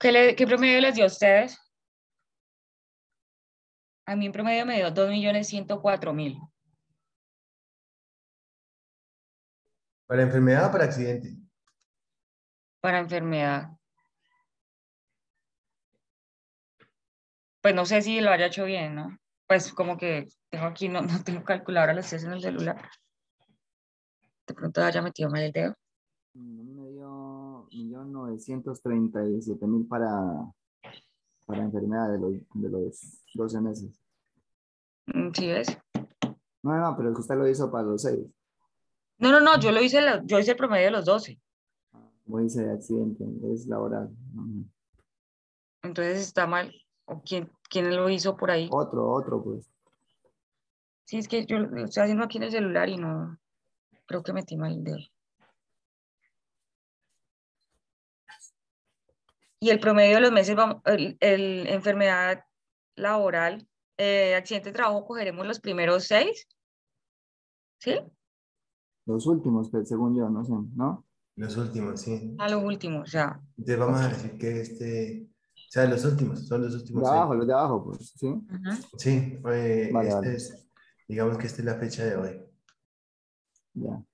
¿Qué promedio les dio a ustedes? A mí en promedio me dio 2.104.000 ¿Para enfermedad o para accidente? para enfermedad. Pues no sé si lo haya hecho bien, ¿no? Pues como que tengo aquí, no tengo calculadora, lo estoy haciendo en el celular. De pronto haya metido mal el dedo. A mí me dio 1.937.000 para enfermedad de los 12 meses. ¿Sí ves? No, no, pero usted lo hizo para los 6. No, yo hice el promedio de los 12. Como dice accidente, es laboral. Ujú. Entonces está mal. ¿O quién lo hizo por ahí? Otro, pues. Sí, es que yo lo estoy haciendo aquí en el celular y no creo que metí mal el dedo. Y el promedio de los meses, vamos, enfermedad laboral, accidente de trabajo, cogeremos los primeros 6, ¿sí? Los últimos, pues, según yo, no sé, ¿no? Los últimos, sí. A los últimos, ya. Entonces vamos Ok. a decir que o sea, los últimos, son los De últimos seis. abajo, los de abajo, pues, ¿sí? Ujú. Sí, Vale, vale, digamos que esta es la fecha de hoy. ya.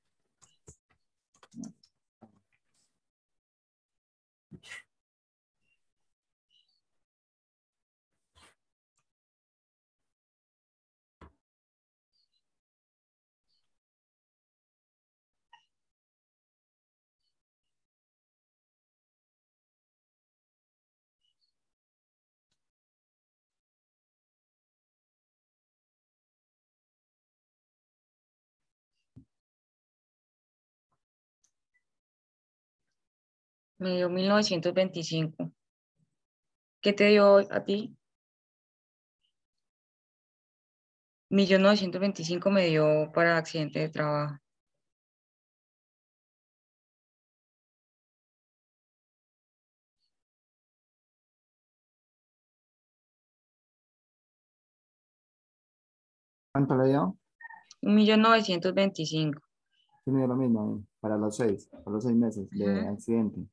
Me dio 1925. ¿Qué te dio a ti? 1.925 me dio para accidente de trabajo. ¿Cuánto le dio? 1.925. Sí, me dio lo mismo, para los 6 meses de Ujú. accidente.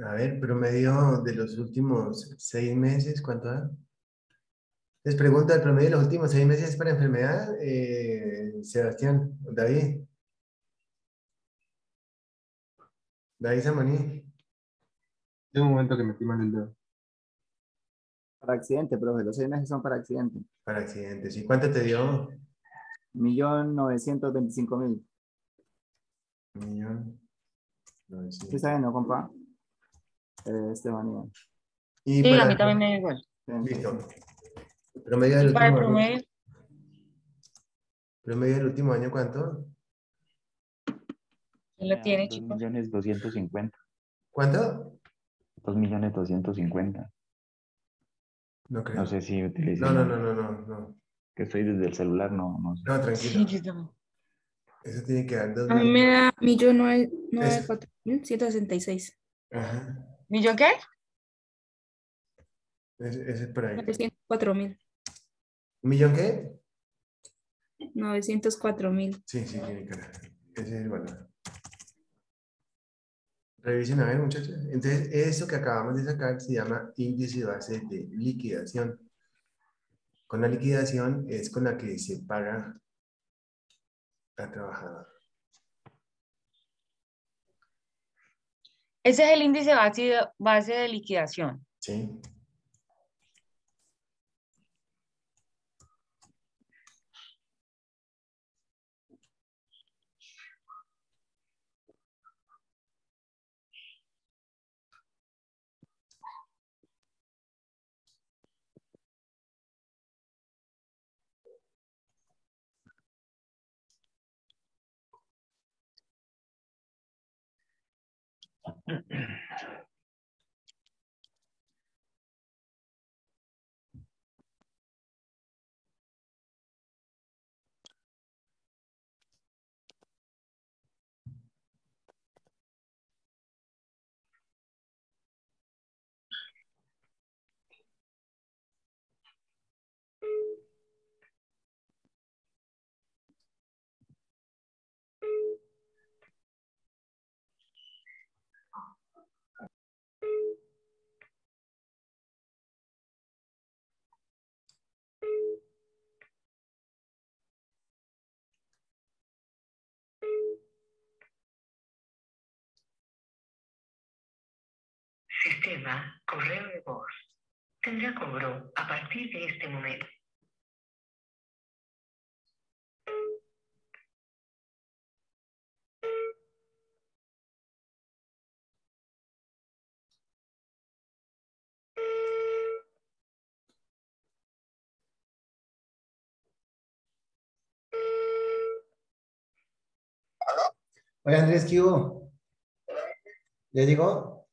A ver, promedio de los últimos 6 meses, ¿cuánto da? Les pregunto el promedio de los últimos 6 meses para enfermedad, Sebastián, David Samaní. De un momento que metí mal el dedo. Para accidente, profe, los 6 meses son para accidente. Para accidentes. ¿Y cuánto te dio? 1.925.000. Millón ¿Sí está 900. bien, no, compa? Estefanía. Y Sí, a mí para, también me da igual. Sí, sí, listo. sí. Promedio del Y para el último año. promedio, Promedio del último año, ¿cuánto? ¿quién Me lo da tiene, dos chicos? millones doscientos cincuenta ¿Cuánto? 2.250.000. No No creo. sé si utilicé No, no, mal. no, no, no, no. Que estoy desde el celular, no sé. No, Sí, tranquilo. yo también. Eso tiene que dar dos A mí me millones. da Eso. 1.904.166. Ajá. ¿Millón qué? Ese es por ahí. 904.000. ¿Un millón qué? 904.000. Sí, sí, tiene cara. Ese es el valor. Revisen a ver, muchachos. Entonces, eso que acabamos de sacar se llama índice base de liquidación. Con la liquidación es con la que se paga al trabajador. Ese es el índice base de liquidación. ¿Sí? sistema correo de voz tendrá cobro a partir de este momento. Oye, Andrés, ¿qué hubo? ¿Ya llegó?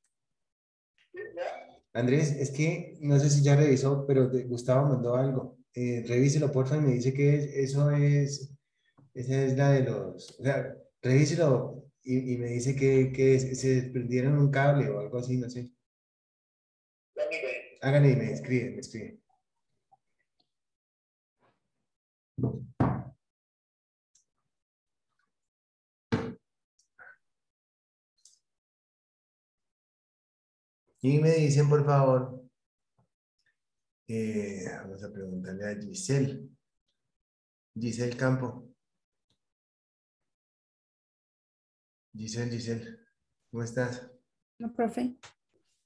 Andrés, es que no sé si ya revisó, pero Gustavo mandó algo. Revíselo, porfa, y me dice que esa es la de los, o sea, revíselo y me dice que se desprendieron un cable o algo así, no sé. Hágale y me escribe, me escribe. Y me dicen, por favor, vamos a preguntarle a Giselle. Giselle Campo. Giselle, ¿cómo estás? No, profe.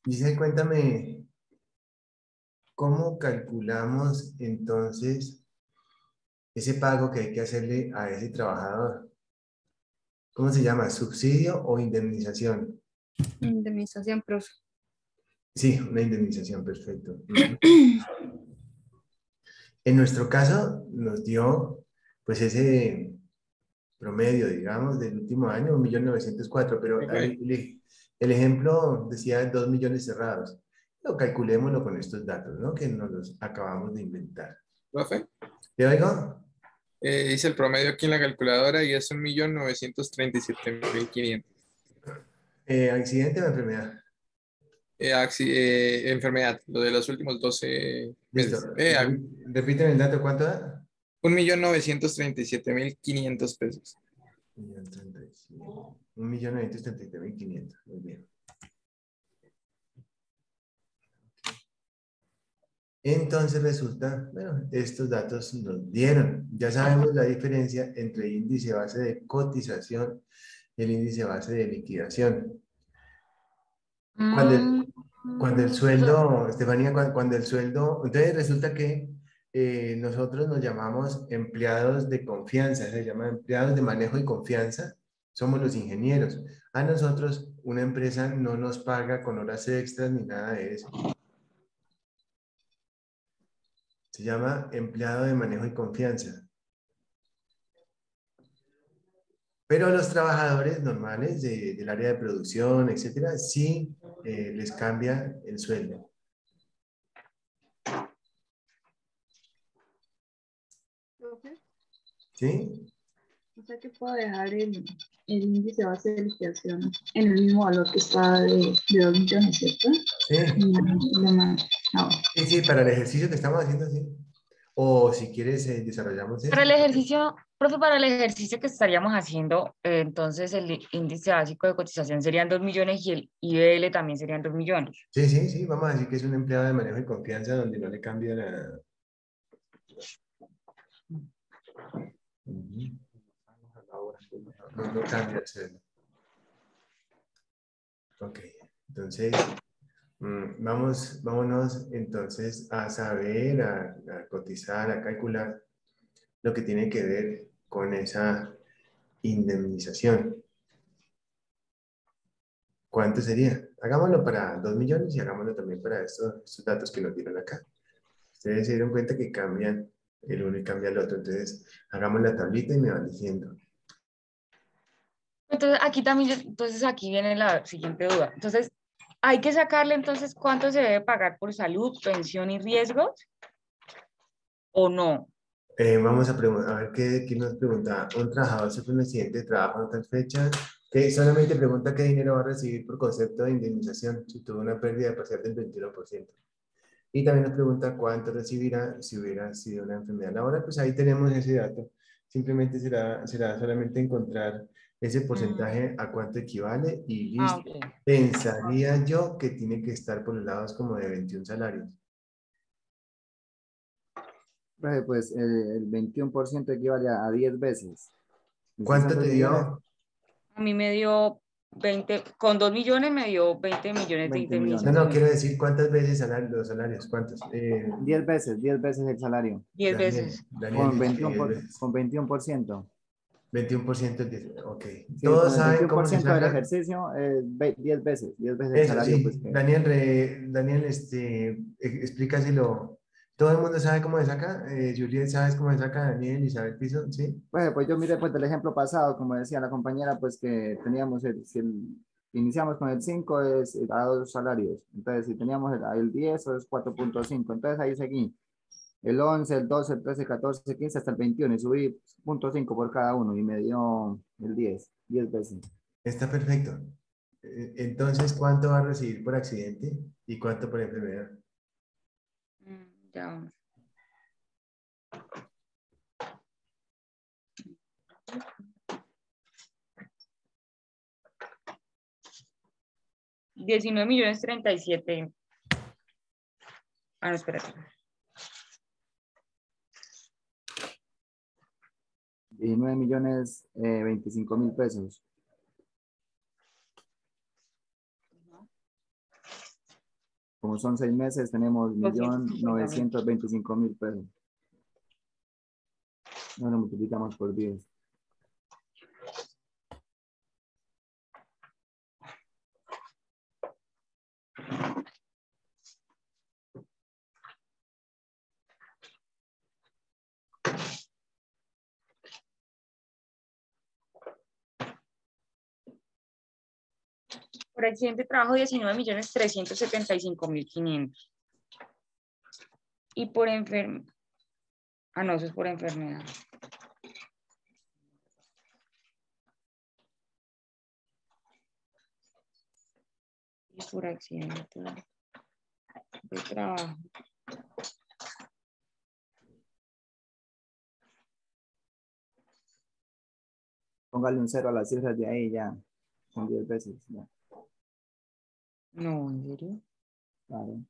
Giselle, cuéntame, ¿cómo calculamos entonces ese pago que hay que hacerle a ese trabajador? ¿Cómo se llama? ¿Subsidio o indemnización? Indemnización, profe. Sí, una indemnización, perfecto. En nuestro caso nos dio pues ese promedio, digamos, del último año, 1.904.000, pero el ejemplo decía 2 millones cerrados. Lo calculémoslo con estos datos, ¿no? Que nos los acabamos de inventar. Profe, ¿Te oigo? hice el promedio aquí en la calculadora y es 1.937.500. ¿Accidente o enfermedad? Enfermedad, lo de los últimos 12 Listo. meses. Repíteme el dato, ¿cuánto da? 1.937.500 pesos. 1.937.500. Muy bien. Entonces resulta, bueno, estos datos nos dieron. Ya sabemos la diferencia entre el índice base de cotización y el índice base de liquidación. Cuando el sueldo, Estefanía, cuando el sueldo, entonces resulta que nosotros nos llamamos empleados de confianza, se llama empleados de manejo y confianza, somos los ingenieros. A nosotros una empresa no nos paga con horas extras ni nada de eso. Se llama empleado de manejo y confianza. Pero a los trabajadores normales del área de producción, etcétera, sí les cambia el sueldo. Profe, ¿Sí? o sea que puedo dejar el índice base de liquidación en el mismo valor que está de 2 millones, ¿cierto? Sí. No. Sí, para el ejercicio que estamos haciendo, sí. O si quieres, desarrollamos Para el eso. ejercicio, profe, para el ejercicio que estaríamos haciendo, entonces el índice básico de cotización serían 2 millones y el IBL también serían 2 millones. Sí, vamos a decir que es un empleado de manejo y confianza donde no le cambia la... Ujú. No cambia el sueldo. Ok, entonces, vámonos entonces a saber, a cotizar, a calcular lo que tiene que ver con esa indemnización. ¿Cuánto sería? Hagámoslo para 2 millones y hagámoslo también para estos datos que nos dieron acá. Ustedes se dieron cuenta que cambian el uno y cambia el otro. Entonces, hagamos la tablita y me van diciendo. Entonces, aquí también, entonces aquí viene la siguiente duda. Entonces, hay que sacarle entonces cuánto se debe pagar por salud, pensión y riesgos, ¿o no? Vamos a ver qué nos pregunta. Un trabajador sufre un accidente de trabajo en tal fecha, que solamente pregunta qué dinero va a recibir por concepto de indemnización si tuvo una pérdida parcial del 21%. Y también nos pregunta cuánto recibirá si hubiera sido una enfermedad laboral. Pues ahí tenemos ese dato. Simplemente será solamente encontrar ese porcentaje a cuánto equivale y listo. Ok. Pensaría yo que tiene que estar por los lados como de 21 salarios. Profe, pues el 21% equivale a 10 veces. ¿Y usted ¿Cuánto cuánto te tenía? dio? A mí me dio 20, con 2 millones me dio 20 millones de 20 No, millones. no, indemnización. quiero decir cuántas veces los salarios, ¿cuántos? 10 veces el salario. 10 Daniel, veces. Daniel Con dice que 10 21%. veces. Con 21%. 21%, ok. Sí, Todos con el saben cómo se 21% del saca. ejercicio, 10 veces. 10 veces el Eso salario, pues sí, que. Daniel, Daniel, explícaselo. ¿Todo el mundo sabe cómo se saca? Juliet, ¿sabes cómo se saca Daniel y sabe el piso? ¿Sí? Pues yo miré pues del ejemplo pasado, como decía la compañera, pues que teníamos iniciamos con el 5 es a dos salarios. Entonces, si teníamos el 10, eso es 4.5. Entonces, ahí seguí. El 11, el 12, el 13, 14, 15 hasta el 21 y subí 0.5 por cada uno y me dio el 10 veces. Está perfecto. Entonces, ¿cuánto va a recibir por accidente y cuánto por enfermedad? Ya. $19.037. Ah, no, espérate. 19.025.000 pesos. Como son 6 meses, tenemos 250.000. 1.925.000 pesos. No lo multiplicamos por 10. Por accidente de trabajo, 19.375.500. Y por enfermedad. Ah, no, eso es por enfermedad. Y por accidente de trabajo. Póngale un 0 a las cifras de ahí ya. Son 10 veces. Ya, No, ¿en serio? claro.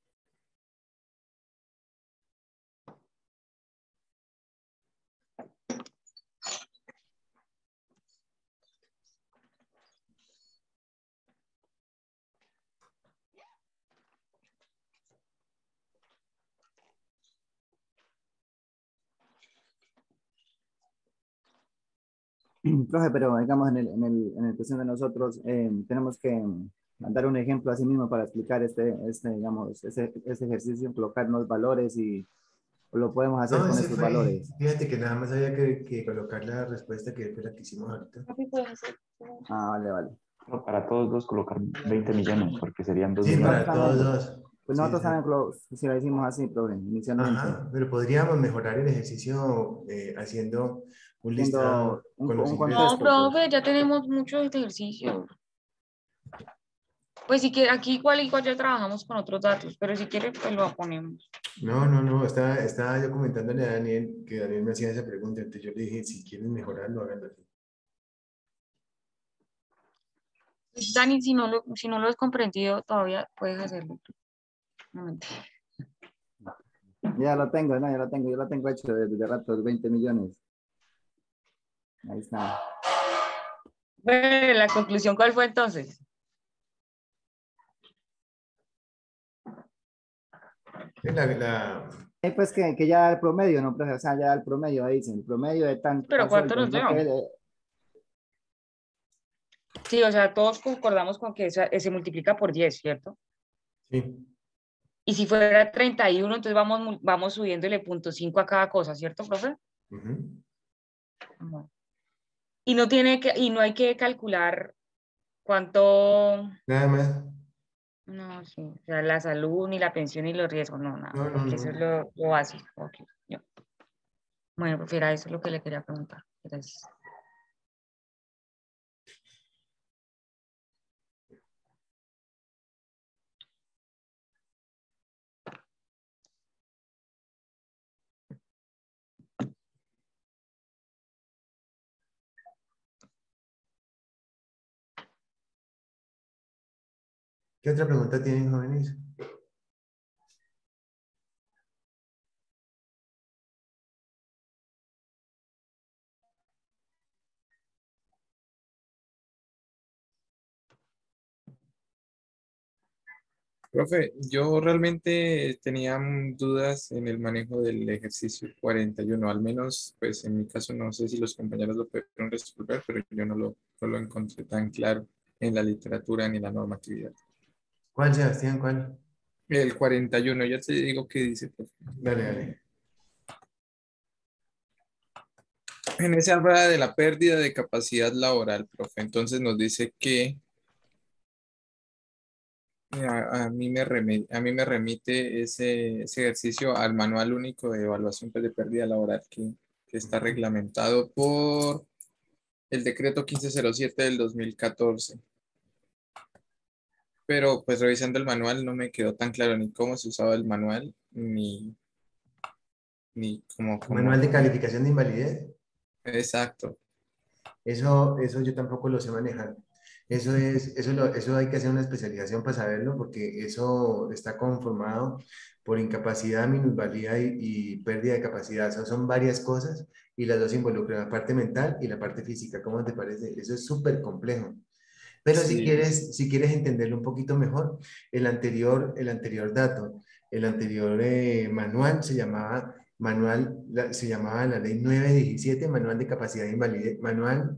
Profe, pero digamos en el cuestión de nosotros, tenemos que dar un ejemplo así mismo para explicar digamos, este ejercicio, colocar unos valores y lo podemos hacer No, con ese esos fue, valores. fíjate que nada más había que colocar la respuesta que fue la que hicimos ahorita. Ah, vale, vale. Pero para todos dos colocar 20 millones, porque serían 2 Sí, Pues nosotros para millones. todos también, dos. pues Sí, nosotros sí. también si lo hicimos así, profe, inicialmente, Ajá, pero podríamos mejorar el ejercicio haciendo un haciendo listado con los un No, ingresos. contexto, pues. profe, ya tenemos muchos ejercicios. Pues si quiere, aquí igual ya trabajamos con otros datos, pero si quiere, pues lo ponemos. No, no, no, estaba yo comentándole a Daniel que Daniel me hacía esa pregunta, entonces yo le dije, si quieren mejorarlo, háganlo así. Dani, si no lo has comprendido todavía, puedes hacerlo. No, mentira. Ya lo tengo, no, yo lo tengo hecho desde rato, 20 millones. Ahí está. Bueno, la conclusión, ¿cuál fue entonces? Pues que ya da el promedio, ¿no, profe? O sea, ya da el promedio, ahí dicen, el promedio de Pero tal ¿cuánto sueldo, nos sino dio? que Sí, o sea, todos concordamos con que se multiplica por 10, ¿cierto? Sí. Y si fuera 31, entonces vamos subiéndole 0.5 a cada cosa, ¿cierto, profe? Ujú. Bueno. Y no hay que calcular cuánto, Nada más. no, sí, o sea, la salud, ni la pensión, ni los riesgos, no, nada, No, no, porque eso es no. lo básico. Ok, ya. Bueno, pues era eso lo que le quería preguntar. Gracias. ¿Qué otra pregunta tienen, jóvenes? Profe, yo realmente tenía dudas en el manejo del ejercicio 41, al menos pues en mi caso no sé si los compañeros lo pudieron resolver, pero yo no lo encontré tan claro en la literatura ni en la normatividad. ¿Cuál, Sebastián? ¿Cuál? El 41, ya te digo qué dice, profe. Dale, dale. En ese habla de la pérdida de capacidad laboral, profe, entonces nos dice que a mí me remite ese ejercicio al Manual Único de Evaluación pues, de Pérdida Laboral que está reglamentado por el decreto 1507 del 2014. Pero pues revisando el manual no me quedó tan claro ni cómo se usaba el manual, ni Manual de calificación de invalidez. Exacto. Eso yo tampoco lo sé manejar. Eso hay que hacer una especialización para saberlo, porque eso está conformado por incapacidad, minusvalía y pérdida de capacidad. O sea, son varias cosas y las dos involucran la parte mental y la parte física. ¿Cómo te parece? Eso es súper complejo. Pero Sí, si quieres entenderlo un poquito mejor, el anterior dato, el anterior manual se llamaba la ley 917, Manual de Capacidad de Invalidez, Manual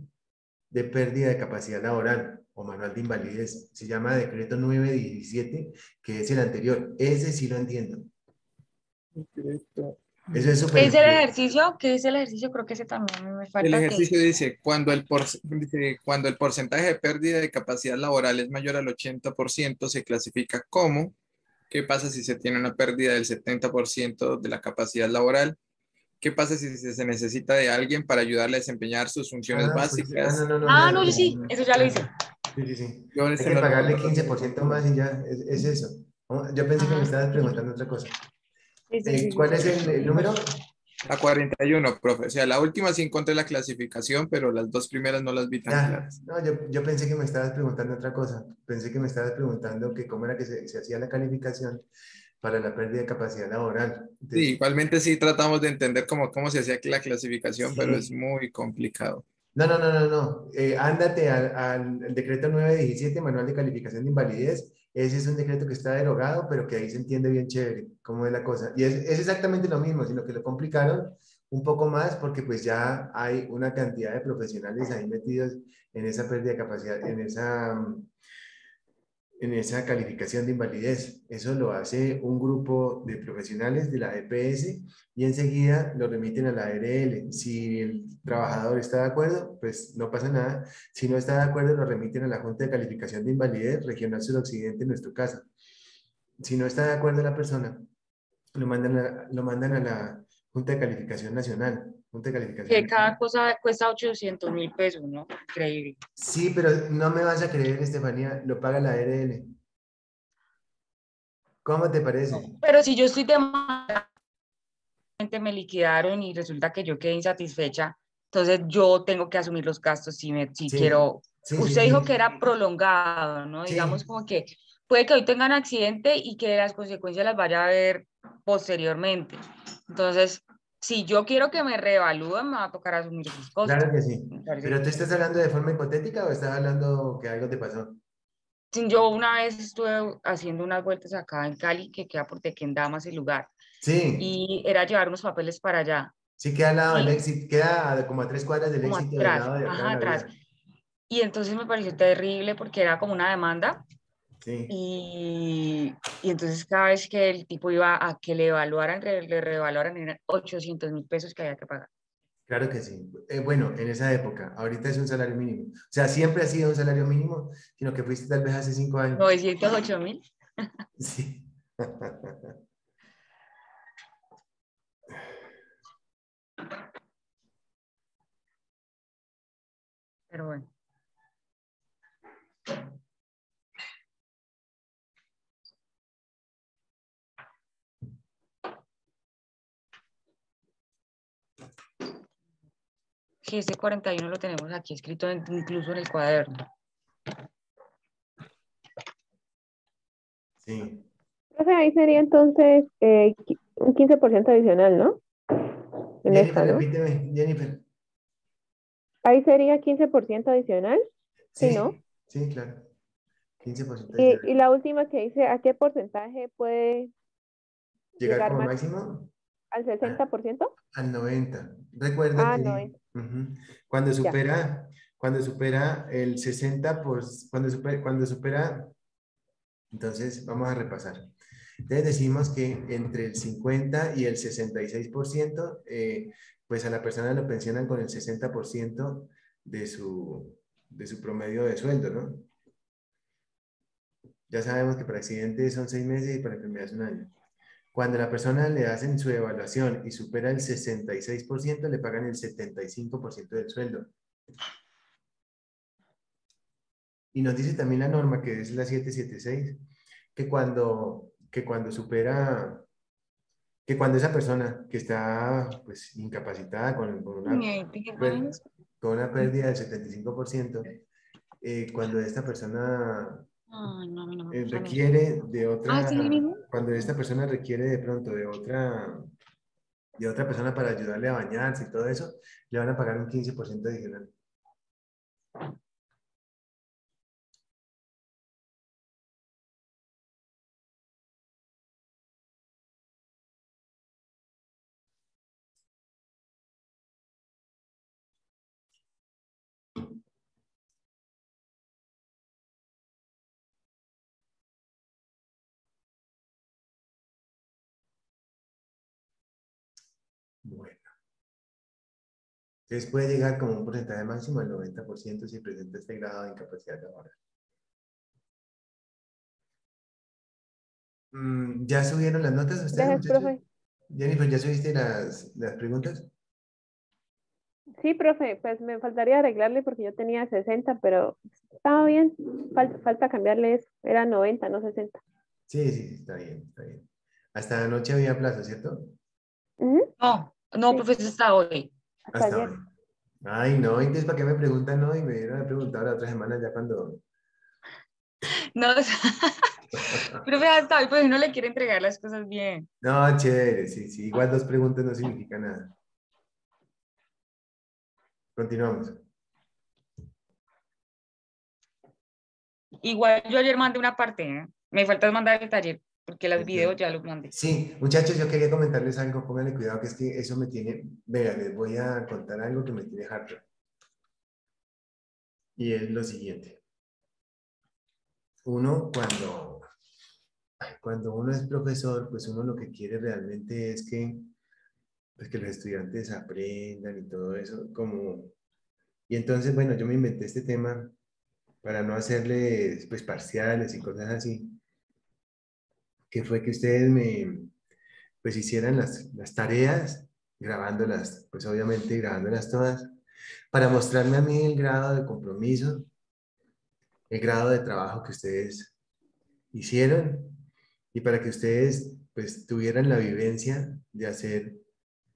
de Pérdida de Capacidad Laboral o Manual de Invalidez. Se llama Decreto 917, que es el anterior. Ese sí lo entiendo. decreto. Eso es ¿Qué súper. dice el ejercicio? ¿Qué dice el ejercicio? Creo que ese también me El falta que... ejercicio dice, cuando el porcentaje de pérdida de capacidad laboral es mayor al 80%, se clasifica como, ¿qué pasa si se tiene una pérdida del 70% de la capacidad laboral? ¿Qué pasa si se necesita de alguien para ayudarle a desempeñar sus funciones No, básicas? no, no, Ah, ya. no, yo sí, eso ya lo hice. Sí, sí, sí. Yo Hay ese que no lo pagarle no lo 15% más y ya, es eso. Oh, yo pensé que me Ajá. estabas preguntando otra cosa. Sí, sí, sí, sí, ¿Cuál es sí. el número? La 41, profe. O sea, la última sí encontré la clasificación, pero las dos primeras no las vi tan Ya, claras. no, yo pensé que me estabas preguntando otra cosa. Pensé que me estabas preguntando que cómo era que se hacía la calificación para la pérdida de capacidad laboral. Sí, Entonces, igualmente sí tratamos de entender cómo se hacía la clasificación, pero es sí. muy complicado. No, no, no, no, no. Ándate al decreto 917, Manual de Calificación de Invalidez. Ese es un decreto que está derogado, pero que ahí se entiende bien chévere cómo es la cosa. Y es exactamente lo mismo, sino que lo complicaron un poco más porque pues ya hay una cantidad de profesionales ahí metidos en esa pérdida de capacidad, en esa calificación de invalidez. Eso lo hace un grupo de profesionales de la EPS y enseguida lo remiten a la ARL. Si el trabajador está de acuerdo, pues no pasa nada. Si no está de acuerdo, lo remiten a la Junta de Calificación de Invalidez Regional Suroccidente, en nuestro caso. Si no está de acuerdo la persona, lo mandan a la Junta de Calificación Nacional. Junta de Que Calificación. cada cosa cuesta 800.000 pesos, ¿no? Increíble. Sí, pero no me vas a creer, Estefanía, lo paga la ARL. ¿Cómo te parece? Pero si yo estoy demandando, me liquidaron y resulta que yo quedé insatisfecha, entonces yo tengo que asumir los gastos si Sí, quiero. sí, sí, Usted dijo que sí. era prolongado, ¿no? Digamos Sí, como que puede que hoy tengan accidente y que las consecuencias las vaya a ver posteriormente. Entonces, si yo quiero que me reevalúen, me va a tocar asumir esos costos. claro que sí. Me parece. ¿Pero tú estás hablando de forma hipotética o estás hablando que algo te pasó? Yo una vez estuve haciendo unas vueltas acá en Cali, que queda por Tequendama, ese lugar, Sí, y era llevar unos papeles para allá. sí queda al lado del Y éxito, queda como a 3 cuadras del como éxito del atrás, lado de acá de ajá, la atrás. vía. Y entonces me pareció terrible porque era como una demanda Sí, y entonces cada vez que el tipo iba a que le evaluaran, le reevaluaran, eran 800.000 pesos que había que pagar. claro que sí. Bueno, en esa época, ahorita es un salario mínimo. O sea, siempre ha sido un salario mínimo, sino que fuiste tal vez hace 5 años. 908.000, Sí. pero bueno. Sí, este 41 lo tenemos aquí escrito incluso en el cuaderno. Sí. Profe, ahí sería entonces un 15% adicional, ¿no? En Jennifer, esta, ¿no? repíteme, Jennifer. Ahí sería 15% adicional, ¿sí, no? Sí, sí, claro. 15% Y adicional. la última que dice, ¿a qué porcentaje puede Llegar llegar como máximo? máximo ¿Al a- 60%? al 90. Recuerda Ah, que 90, ujú, cuando ya. supera el 60, cuando supera, entonces vamos a repasar. Entonces decimos que entre el 50 y el 66%, pues a la persona lo pensionan con el 60% de su promedio de sueldo, ¿no? Ya sabemos que para accidentes son 6 meses y para enfermedad es un año. Cuando a la persona le hacen su evaluación y supera el 66%, le pagan el 75% del sueldo. Y nos dice también la norma, que es la 776, que cuando supera, que cuando esa persona que está pues incapacitada per- con una pérdida del 75%, cuando esta persona Ay, no, a mí no me gusta mucho. requiere de Ah, sí, otra, mismo. cuando esta persona requiere de pronto de otra persona para ayudarle a bañarse y todo eso, le van a pagar un 15% adicional. Bueno, entonces puede llegar como un porcentaje máximo del 90% si presenta este grado de incapacidad laboral. ¿Ya subieron las notas ustedes, Gracias, muchachos? profe. Jennifer, ¿ya subiste las preguntas? Sí, profe, pues me faltaría arreglarle porque yo tenía 60, pero estaba bien. Falta cambiarle eso. Era 90, no 60. Sí, sí, sí, está bien, está bien. Hasta anoche había plazo, ¿cierto? Ujú, No, no, sí, profesor, está hoy. hasta Hasta ayer. hoy. Ay, no, entonces, ¿para qué me preguntan no? Y me dieron a preguntar la otra semana ya cuando... No, profe, hasta hoy, pues uno le quiere entregar las cosas bien. No, chévere, sí, sí. Igual dos preguntas no significa nada. Continuamos. Igual yo ayer mandé una parte, ¿eh? Me falta mandar el taller, porque los videos Entiendo. ya los mandé. Sí, muchachos, yo quería comentarles algo. Pónganle cuidado que es que eso me tiene... Vea, les voy a contar algo que me tiene harto. Y es lo siguiente. Uno, cuando uno es profesor, pues uno lo que quiere realmente es pues que los estudiantes aprendan y todo eso. Y entonces, bueno, yo me inventé este tema para no hacerles pues parciales y cosas así, que fue que ustedes pues hicieran las tareas, grabándolas, pues obviamente grabándolas todas, para mostrarme a mí el grado de compromiso, el grado de trabajo que ustedes hicieron y para que ustedes pues tuvieran la vivencia de hacer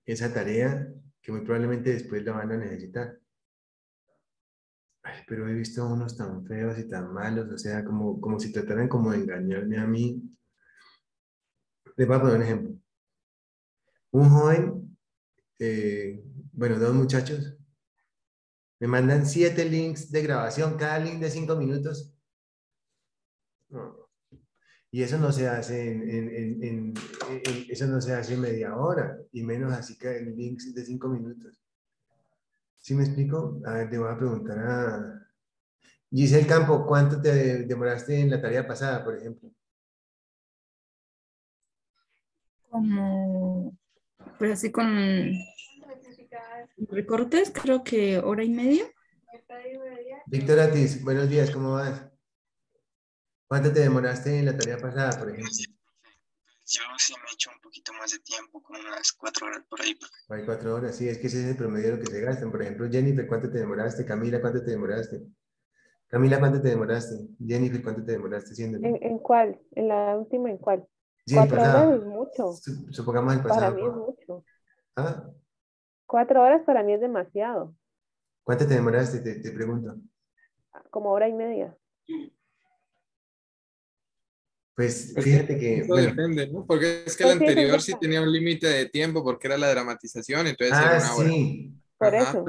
esa tarea que muy probablemente después la van a necesitar. Ay, pero he visto unos tan feos y tan malos, o sea, como si trataran como de engañarme a mí. Les voy a poner un ejemplo. Un joven, bueno, dos muchachos, me mandan 7 links de grabación, cada link de 5 minutos. No. Y eso no se hace eso no se hace en media hora, y menos así que en links de 5 minutos. ¿Sí me explico? A ver, te voy a preguntar a Giselle Campo, ¿cuánto te demoraste en la tarea pasada, por ejemplo? Como, pues así con recortes, creo que hora y media. Víctor Atis, buenos días, ¿cómo vas? ¿Cuánto te demoraste en la tarea pasada, por ejemplo? Yo sí me he hecho un poquito más de tiempo, como unas 4 horas por ahí. Hay 4 horas, sí, es que ese es el promedio de lo que se gastan. Por ejemplo, Jennifer, ¿cuánto te demoraste? Camila, ¿cuánto te demoraste? Camila, ¿cuánto te demoraste? Jennifer, ¿cuánto te demoraste haciéndolo? ¿En cuál? ¿En la última en cuál? Sí, el 4 horas es pasado. mucho. Supongamos el Para pasado. mí es mucho. ¿Ah? 4 horas para mí es demasiado. ¿Cuánto te demoraste? Te pregunto. Como hora y media. Pues Pues fíjate que, eso bueno. depende, ¿no? Porque es que el Pues sí, eso es anterior sí verdad. tenía un límite de tiempo porque era la dramatización, entonces era una hora. Sí. Por Ajá, eso.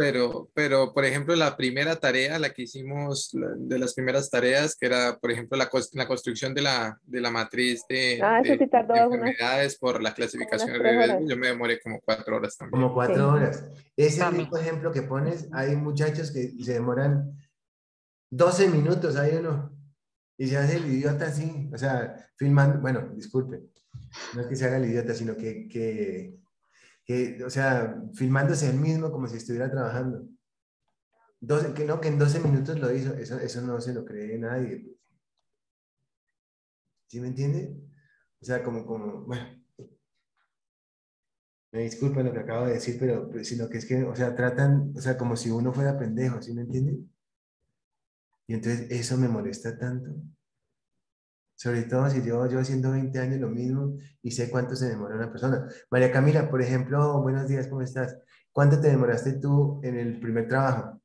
pero, por ejemplo, la primera tarea, la que hicimos, de las primeras tareas, que era, por ejemplo, la construcción de la matriz Ah, eso sí de tardó enfermedades por la como unas clasificación de 3 horas. riesgo, yo me demoré como 4 horas también. Como cuatro Sí. horas. Ese También. mismo ejemplo que pones, hay muchachos que se demoran 12 minutos, hay uno, y se hace el idiota así, o sea, filmando, bueno, disculpe, no es que se haga el idiota, sino o sea, filmándose él mismo como si estuviera trabajando. Que en 12 minutos lo hizo, eso no se lo cree nadie. Pues. ¿Sí me entiende? O sea, bueno, me disculpa lo que acabo de decir, pero pues, sino que es que, o sea, tratan, o sea, como si uno fuera pendejo, ¿sí me entiende? Y entonces eso me molesta tanto. Sobre todo si yo haciendo 20 años lo mismo y sé cuánto se demora una persona. María Camila, por ejemplo, buenos días, ¿cómo estás? ¿Cuánto te demoraste tú en el primer trabajo?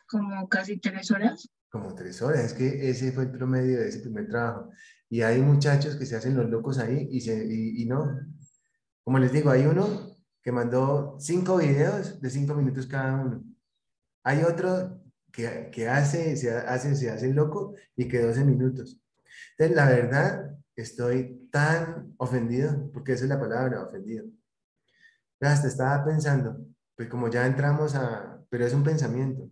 Como casi 3 horas. Como 3 horas, es que ese fue el promedio de ese primer trabajo. Y hay muchachos que se hacen los locos ahí y no. Como les digo, hay uno que mandó 5 videos de 5 minutos cada uno. Hay otro que se hace el loco y que 12 minutos. Entonces, la verdad, estoy tan ofendido, porque esa es la palabra, ofendido. Hasta estaba pensando, pues como ya entramos pero es un pensamiento,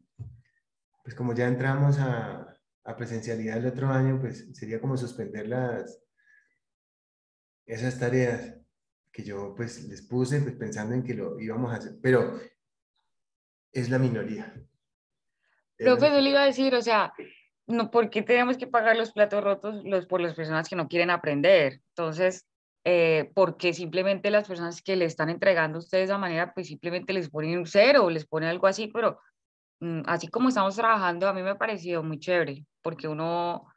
pues como ya entramos a presencialidad el otro año, pues sería como suspender esas tareas que yo pues les puse pues pensando en que lo íbamos a hacer, pero es la minoría. Profe, yo le iba a decir, o sea, no, ¿por qué tenemos que pagar los platos rotos por las personas que no quieren aprender? Entonces, ¿por qué simplemente las personas que le están entregando a ustedes de esa manera, pues simplemente les ponen un cero o les ponen algo así? Pero así como estamos trabajando, a mí me ha parecido muy chévere, porque uno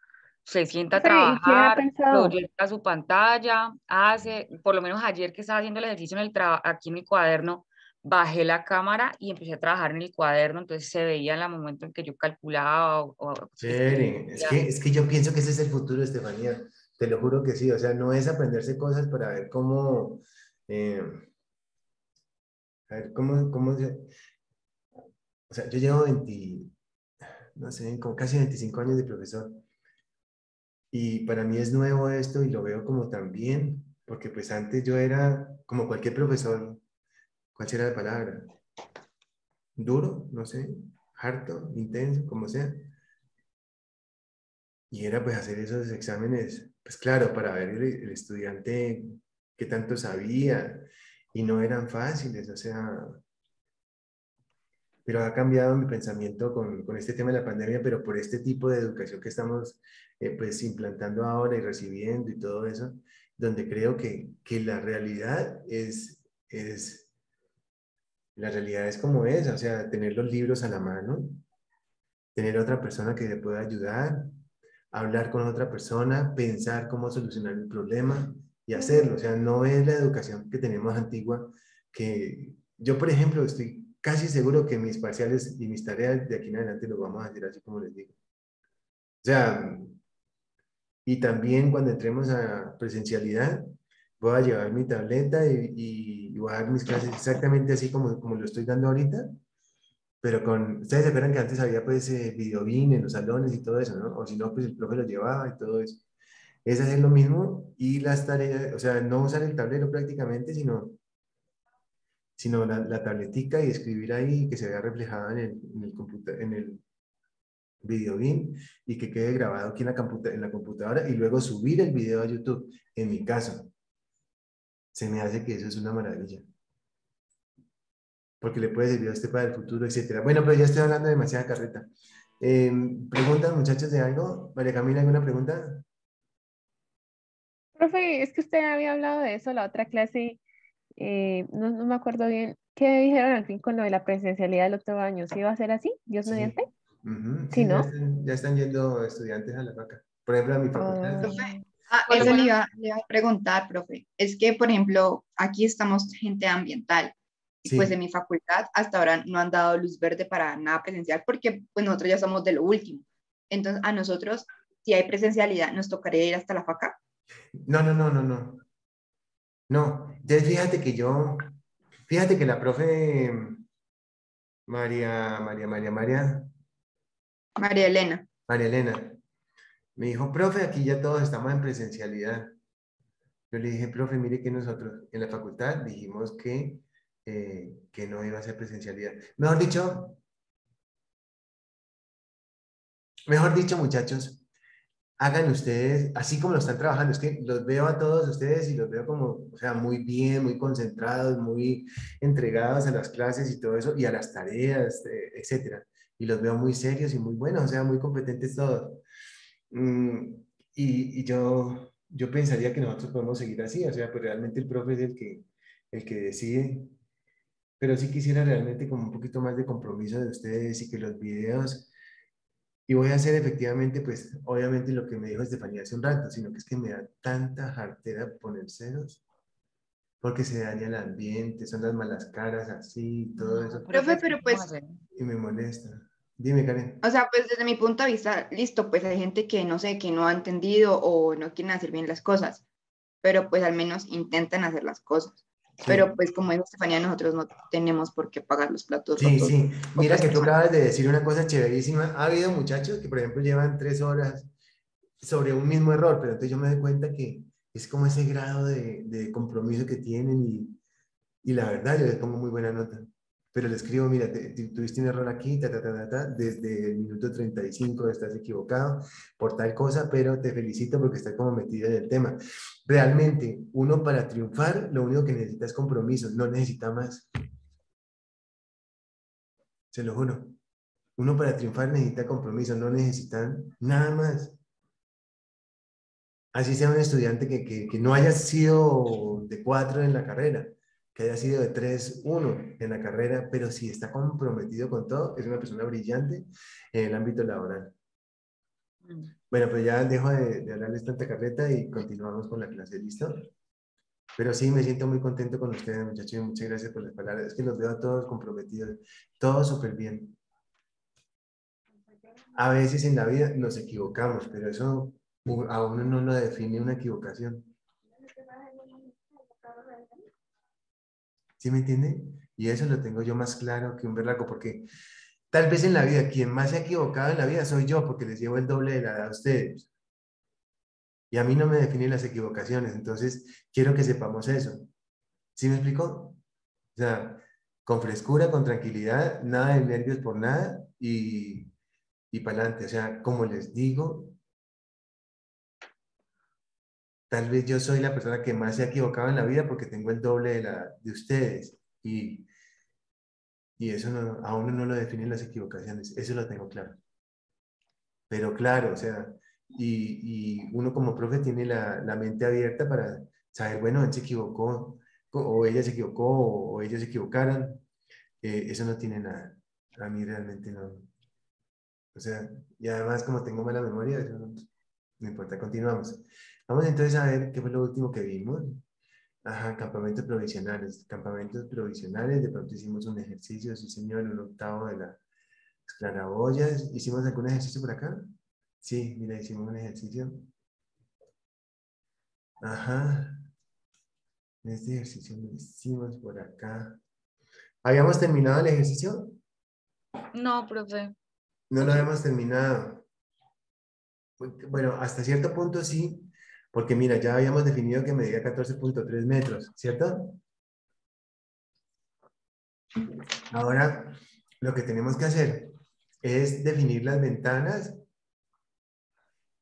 se sienta a Profe, ¿y qué ha trabajar, pensado? proyecta su pantalla, hace, por lo menos ayer que estaba haciendo el ejercicio aquí en mi cuaderno, bajé la cámara y empecé a trabajar en el cuaderno, entonces se veía en el momento en que yo calculaba o Chévere. Es que yo pienso que ese es el futuro, Estefanía. Te lo juro que sí. O sea, no es aprenderse cosas para ver eh, a ver o sea, yo llevo 20, no sé, como casi 25 años de profesor. Y para mí es nuevo esto y lo veo como también, porque pues antes yo era como cualquier profesor, ¿cuál será la palabra? Duro, no sé, harto, intenso, como sea. Y era pues hacer esos exámenes, pues claro, para ver el estudiante qué tanto sabía y no eran fáciles, o sea, pero ha cambiado mi pensamiento con este tema de la pandemia, pero por este tipo de educación que estamos pues implantando ahora y recibiendo y todo eso, donde creo que la realidad es como es, o sea, tener los libros a la mano, tener otra persona que te pueda ayudar, hablar con otra persona, pensar cómo solucionar el problema y hacerlo. O sea, no es la educación que tenemos antigua, que yo, por ejemplo, estoy casi seguro que mis parciales y mis tareas de aquí en adelante lo vamos a hacer así como les digo. O sea, y también cuando entremos a presencialidad, voy a llevar mi tableta y voy a dar mis clases exactamente así como lo estoy dando ahorita, pero ustedes se acuerdan que antes había pues videobeam en los salones y todo eso, ¿no? O si no, pues el profe lo llevaba y todo eso. Es hacer lo mismo y las tareas, o sea, no usar el tablero prácticamente, sino la tabletica y escribir ahí que se vea reflejada en el videobeam y que quede grabado aquí en la computadora y luego subir el video a YouTube. En mi caso, se me hace que eso es una maravilla. Porque le puede servir a usted para el futuro, etcétera. Bueno, pero ya estoy hablando demasiada carreta. ¿Preguntas, muchachos, de algo? María Camila, ¿alguna pregunta? Profe, es que usted había hablado de eso la otra clase, no me acuerdo bien. ¿Qué dijeron al fin con lo de la presencialidad del otro año? ¿Sí iba a ser así? ¿Dios mediante? Sí. Ujú. Sí, Sí, ya ¿no? están, ya están yendo estudiantes a la faca. Por ejemplo, a mi facultad. Ah, Profe, por lo eso le menos, iba a preguntar, profe. Es que, por ejemplo, aquí estamos gente ambiental y pues en Sí. mi facultad hasta ahora no han dado luz verde para nada presencial porque pues nosotros ya somos de lo último. Entonces, a nosotros, si hay presencialidad, nos tocaría ir hasta la faca. No, no, no, no, no. No, entonces fíjate que yo Fíjate que la profe María, María, María, María, María Elena. María Elena, me dijo, profe, aquí ya todos estamos en presencialidad. Yo le dije, profe, mire que nosotros en la facultad dijimos que no iba a ser presencialidad. Mejor dicho, muchachos, hagan ustedes, así como lo están trabajando, es que los veo a todos ustedes y los veo como, o sea, muy bien, muy concentrados, muy entregados a las clases y todo eso, y a las tareas, etcétera. Y los veo muy serios y muy buenos, o sea, muy competentes todos. Mm, y yo pensaría que nosotros podemos seguir así, o sea, pues realmente el profe es el que decide, pero sí quisiera realmente como un poquito más de compromiso de ustedes y que los videos, y voy a hacer efectivamente, pues obviamente lo que me dijo Estefanía hace un rato, sino que es que me da tanta jartera poner ceros, porque se daña el ambiente, son las malas caras así, todo No, eso, Profe, profe, ¿qué pero vamos a pues, hacer? y me molesta. Dime, Karen. o sea, pues desde mi punto de vista, listo, pues hay gente que no sé, que no ha entendido o no quieren hacer bien las cosas, pero pues al menos intentan hacer las cosas. Pero Sí. pues como dijo Estefanía, nosotros no tenemos por qué pagar los platos Sí, rotos sí. de Mira otras que tú personas. acabas de decir una cosa chéverísima. Ha habido muchachos que, por ejemplo, llevan 3 horas sobre un mismo error, pero entonces yo me doy cuenta que es como ese grado de compromiso que tienen y la verdad yo les pongo muy buena nota. Pero le escribo, mira, tuviste un error aquí, desde el minuto 35 estás equivocado por tal cosa, pero te felicito porque estás como metida en el tema. Realmente, uno para triunfar, lo único que necesita es compromiso, no necesita más. Se lo juro. Uno para triunfar necesita compromiso, no necesitan nada más. Así sea un estudiante que no haya sido de 4 en la carrera, que haya sido de 3-1 en la carrera, pero si está comprometido con todo, es una persona brillante en el ámbito laboral. Mm. Bueno, pues ya dejo de hablarles tanta carreta y continuamos con la clase, ¿listo? Pero sí, me siento muy contento con ustedes, muchachos, y muchas gracias por las palabras. Es que los veo a todos comprometidos, todos súper bien. A veces en la vida nos equivocamos, pero eso a uno no lo define una equivocación. ¿Sí me entiende? Y eso lo tengo yo más claro que un berraco, porque tal vez en la vida, quien más se ha equivocado en la vida soy yo, porque les llevo el doble de la edad a ustedes. Y a mí no me definen las equivocaciones, entonces quiero que sepamos eso. ¿Sí me explico? O sea, con frescura, con tranquilidad, nada de nervios por nada y para adelante. O sea, como les digo, tal vez yo soy la persona que más se ha equivocado en la vida porque tengo el doble de ustedes. Y eso no, a uno no lo definen las equivocaciones, eso lo tengo claro. Pero claro, o sea, y uno como profe tiene la mente abierta para saber, bueno, él se equivocó, o ella se equivocó, o ellos se equivocaron. Eso no tiene nada. A mí realmente no. O sea, y además como tengo mala memoria, eso no importa, continuamos. Vamos entonces a ver qué fue lo último que vimos. Ajá, campamentos provisionales. Campamentos provisionales, de pronto hicimos un ejercicio, sí señor, un octavo de las claraboyas. ¿Hicimos algún ejercicio por acá? Sí, mira, hicimos un ejercicio. Ajá, este ejercicio lo hicimos por acá. ¿Habíamos terminado el ejercicio? No, profe. No ¿O lo sí? habíamos terminado. Bueno, hasta cierto punto sí, porque mira, ya habíamos definido que medía 14.3 metros, ¿cierto? Ahora, lo que tenemos que hacer es definir las ventanas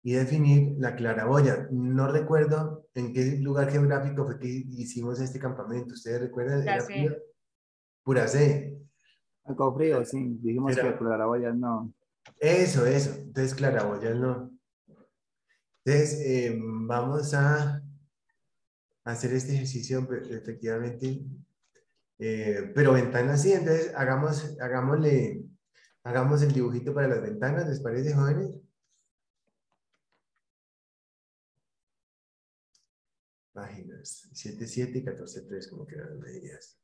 y definir la claraboya. No recuerdo en qué lugar geográfico fue que hicimos este campamento. ¿Ustedes recuerdan? Ya Era sé. pura C. Algo frío, sí. Dijimos que Era, claraboyas no. eso. Entonces, claraboyas no. Entonces, vamos a hacer este ejercicio efectivamente. Pero ventanas sí, entonces hagamos el dibujito para las ventanas, ¿les parece, jóvenes? Páginas 7.7 y 14.3, como quedan las medidas.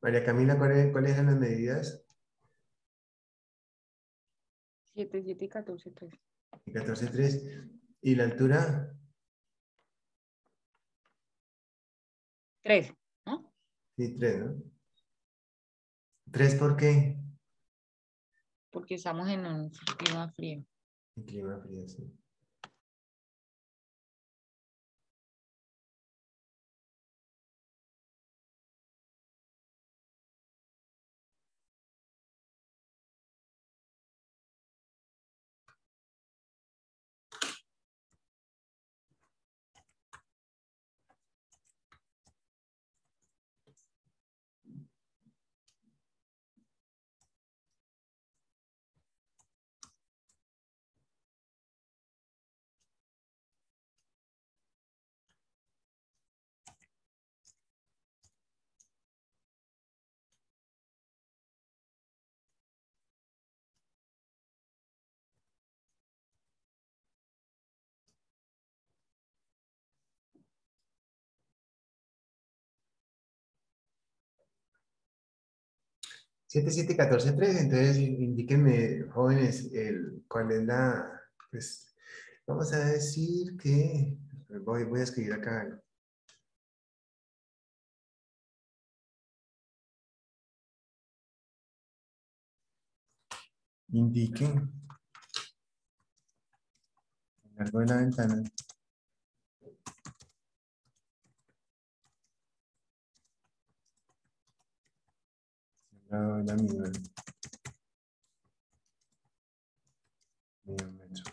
María Camila, ¿cuáles eran las medidas? 7, 7 y 14, 3. Y 14,3. ¿Y la altura? 3, ¿no? Sí, 3, ¿no? ¿3 por qué? Porque estamos en un clima frío. En clima frío, sí. Siete, 7, 14, 3. Entonces, indíquenme, jóvenes, cuál es la, pues, vamos a decir que, voy a escribir acá algo. Indiquen a lo largo de la ventana la misma milímetro.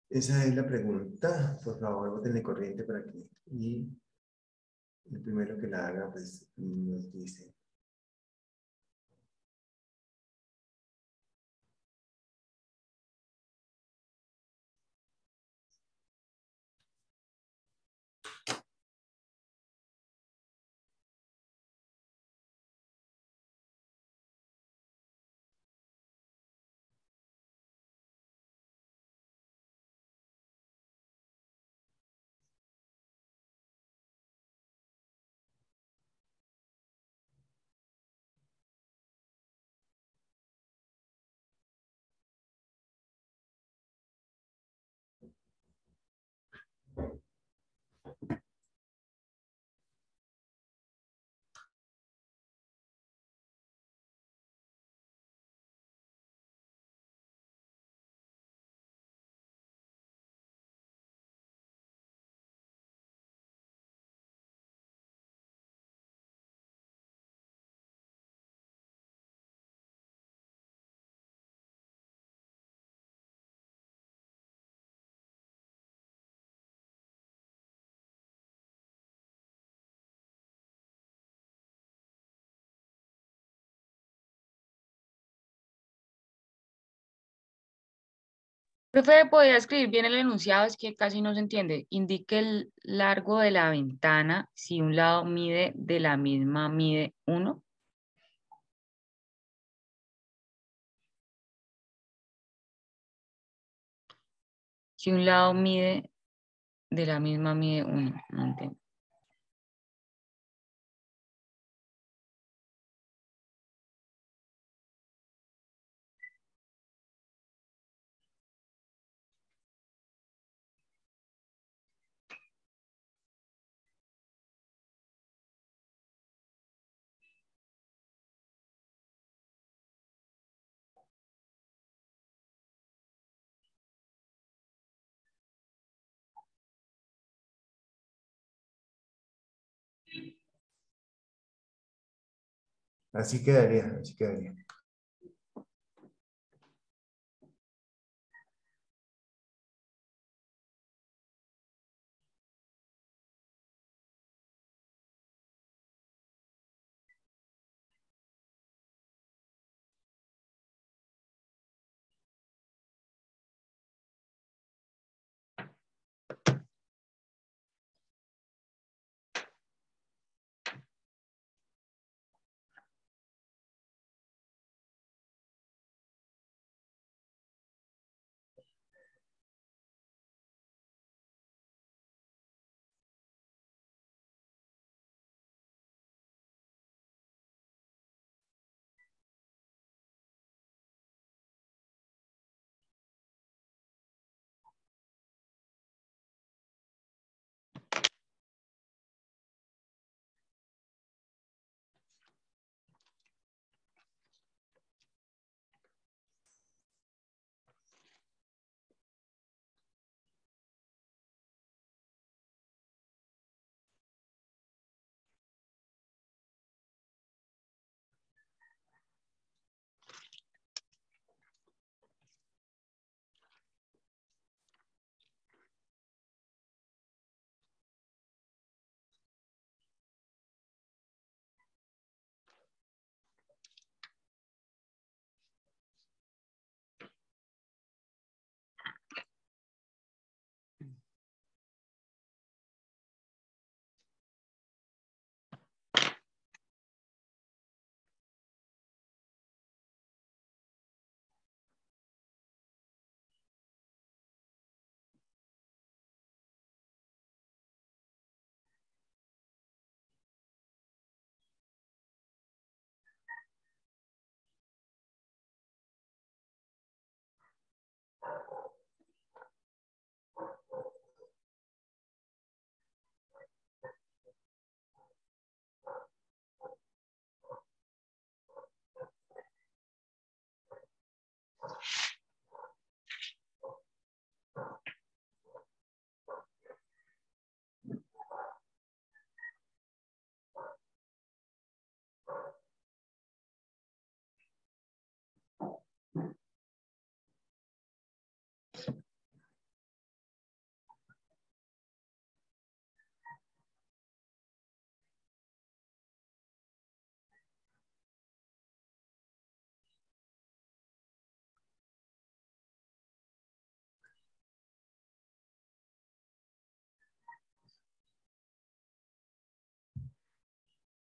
Esa es la pregunta. Por favor, botenle corriente por aquí. Y el primero que la haga, pues nos dice. Profe, ¿podría escribir bien el enunciado? Es que casi no se entiende. Indique el largo de la ventana si un lado mide de la misma mide 1. Si un lado mide de la misma mide 1. No entiendo. Así quedaría, así quedaría.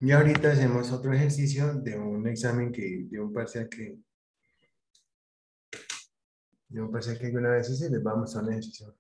Y ahorita hacemos otro ejercicio de un examen de un parcial que alguna vez hice, les vamos a mostrar un ejercicio.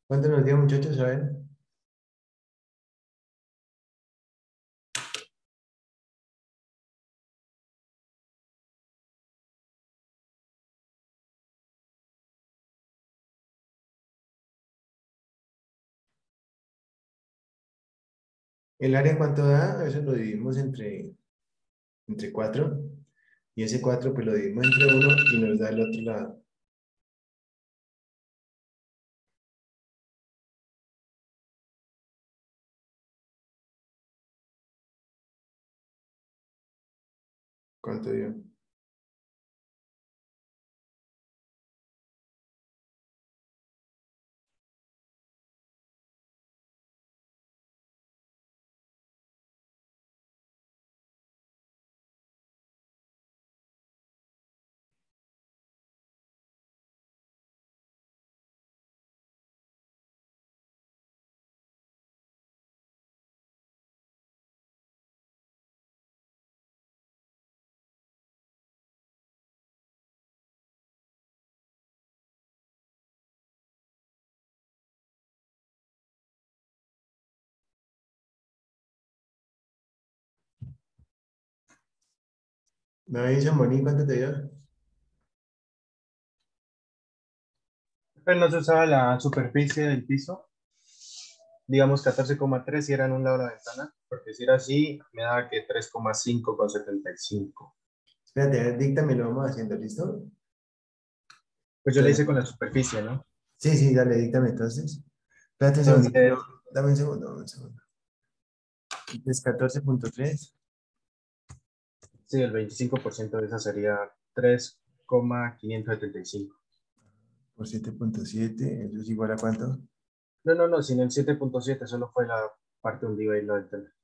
¿Cuánto nos dio, muchachos? A ver. ¿El área cuánto da? Eso lo dividimos entre 4. Y ese 4 pues lo dividimos entre uno y nos da el otro lado. ¿Cuánto dio? David Zamboni, ¿cuánto te dio? Pero no se usaba la superficie del piso, digamos 14,3 si era en un lado de la ventana, porque si era así, me daba que 3,5 con 75. Espérate, a ver, díctame, lo vamos haciendo, ¿listo? Pues yo le hice con la superficie, ¿no? Sí, sí, dale, díctame entonces. Espérate un segundito, Entonces, dame un segundo, dame un segundo. Es 14,3. sí, el 25% de esa sería 3,575. Por 7,7, ¿eso es igual a cuánto? No, sin el 7,7 solo fue la parte donde iba a ir la ventana.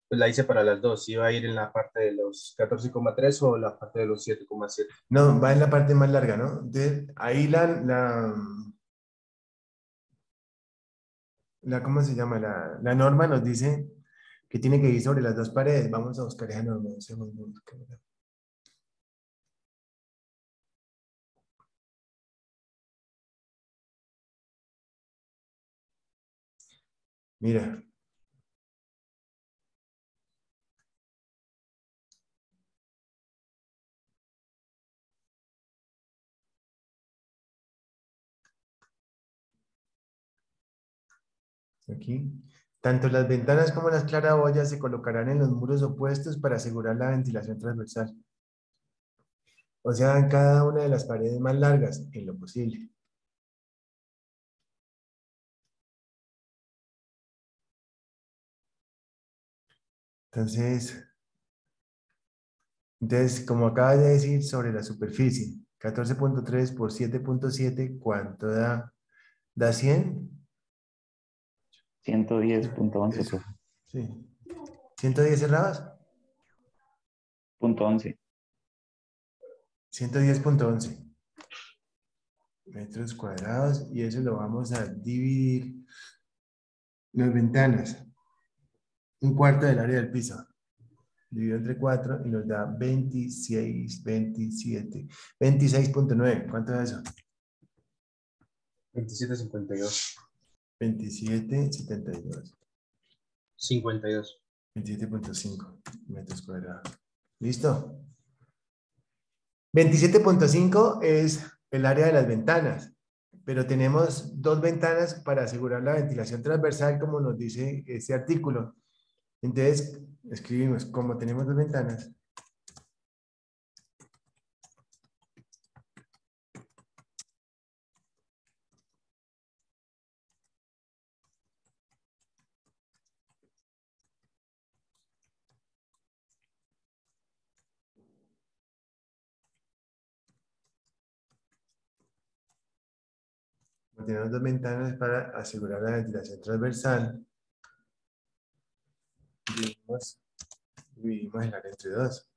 Pues la hice para las dos, si iba a ir en la parte de los 14,3 o la parte de los 7,7. No, va en la parte más larga, ¿no? Entonces, ahí ¿cómo se llama? La norma nos dice que tiene que ir sobre las dos paredes. Vamos a buscar esa norma. Un segundo. Mira. Aquí. Tanto las ventanas como las claraboyas se colocarán en los muros opuestos para asegurar la ventilación transversal. O sea, en cada una de las paredes más largas, en lo posible. Entonces, como acabas de decir, sobre la superficie, 14,3 por 7,7, ¿cuánto da? ¿Da 100? 110.11, Eso, profe. sí. ¿110 cerrados? Punto 11. 110,11 metros cuadrados, y eso lo vamos a dividir las ventanas. Un cuarto del área del piso. Dividido entre 4 y nos da 26, 27, 26,9. ¿Cuánto es eso? 27,52. 27,72. 52. 27,5 metros cuadrados. ¿Listo? 27,5 es el área de las ventanas, pero tenemos dos ventanas para asegurar la ventilación transversal, como nos dice este artículo. Entonces, escribimos, como tenemos dos ventanas, como tenemos dos ventanas para asegurar la ventilación transversal, dividimos el área entre dos.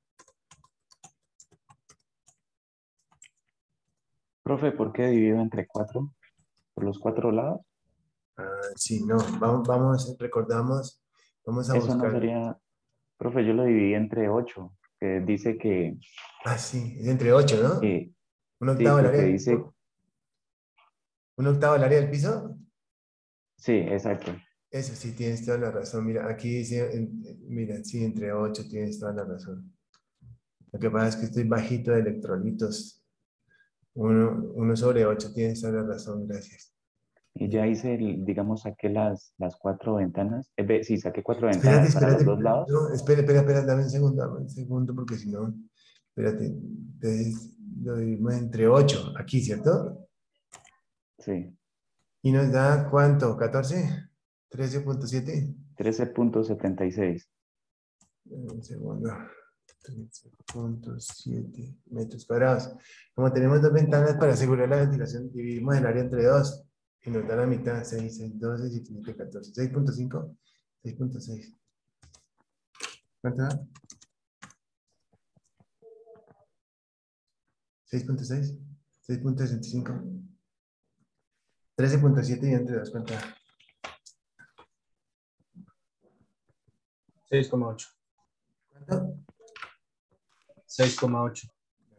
Profe, ¿por qué dividido entre 4? ¿Por los 4 lados? Sí, no, recordamos, vamos a Eso no buscar. sería... Profe, yo lo dividí entre 8, que dice que... Sí, es entre 8, ¿no? Un sí, octavo del porque área. dice ¿Un octavo del área del piso? Sí, exacto. Eso sí, tienes toda la razón. Mira, aquí dice, mira, sí, entre 8 tienes toda la razón. Lo que pasa es que estoy bajito de electrolitos. 1/8 tienes toda la razón, gracias. Y ya hice, digamos, saqué las cuatro ventanas. Sí, saqué cuatro Espérate, ventanas para los espérate. dos lados. No, espera, dame un segundo, porque si no, espérate. Entonces, lo dividimos entre 8, aquí, ¿cierto? Sí, Y nos da, ¿cuánto? ¿14? 13.7. 13.76. Un segundo. 13.7 metros cuadrados. Como tenemos dos ventanas para asegurar la ventilación, dividimos el área entre 2 y nos da la mitad, 6, 6, 12, 17, 14. 6.5, 6.6. ¿Cuánto da? 6.6, 6.65. 13.7 y entre 2, ¿cuánto da? 6,8. ¿Cuánto? 6,8.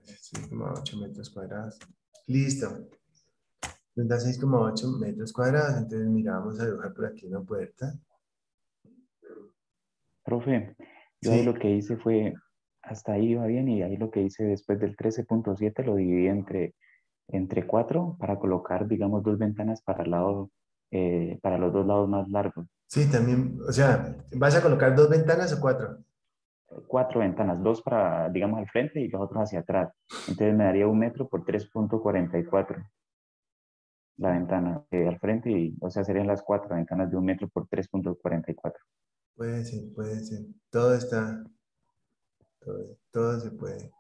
6,8 metros cuadrados. Listo. Nos da 6,8 metros cuadrados. Entonces, mira, vamos a dibujar por aquí una puerta. Profe, yo ahí Sí. lo que hice fue, hasta ahí iba bien y ahí lo que hice después del 13.7 lo dividí entre 4 para colocar, digamos, dos ventanas para el lado, para los dos lados más largos. Sí, también, o sea, ¿vas a colocar dos ventanas o cuatro? 4 ventanas, dos para, digamos, al frente y los otros hacia atrás. Entonces me daría 1 metro por 3.44 la ventana al frente y, o sea, serían las 4 ventanas de 1 metro por 3.44. Puede ser, puede ser. Todo está, todo se puede.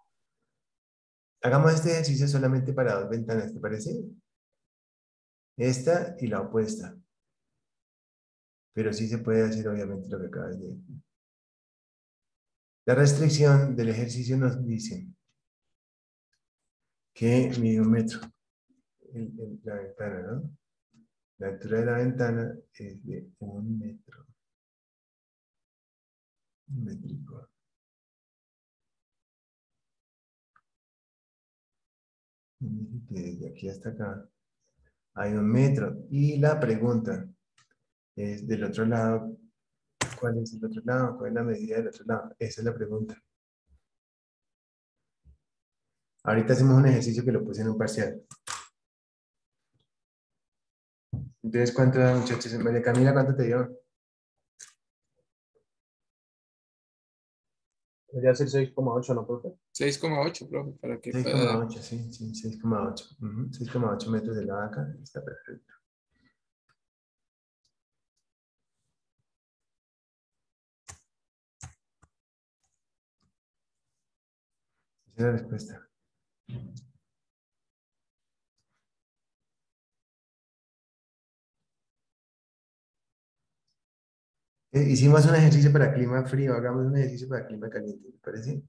Hagamos este ejercicio solamente para dos ventanas, ¿te parece? Esta y la opuesta. Pero sí se puede hacer, obviamente, lo que acabas de decir. La restricción del ejercicio nos dice que mide 1 metro la ventana, ¿no? La altura de la ventana es de 1 metro. 1 métrico. Desde aquí hasta acá hay 1 metro. Y la pregunta es del otro lado. ¿Cuál es el otro lado? ¿Cuál es la medida del otro lado? Esa es la pregunta. Ahorita hacemos un ejercicio que lo puse en un parcial. Entonces, ¿cuánto da, muchachos? María Camila, ¿cuánto te dio? Debería ser 6,8, ¿no, profe? 6,8, profe, para que pueda. 6,8, sí, 6,8. 6,8 metros de la vaca, está perfecto. Esa es la respuesta. Hicimos un ejercicio para clima frío, hagamos un ejercicio para clima caliente, ¿te parece?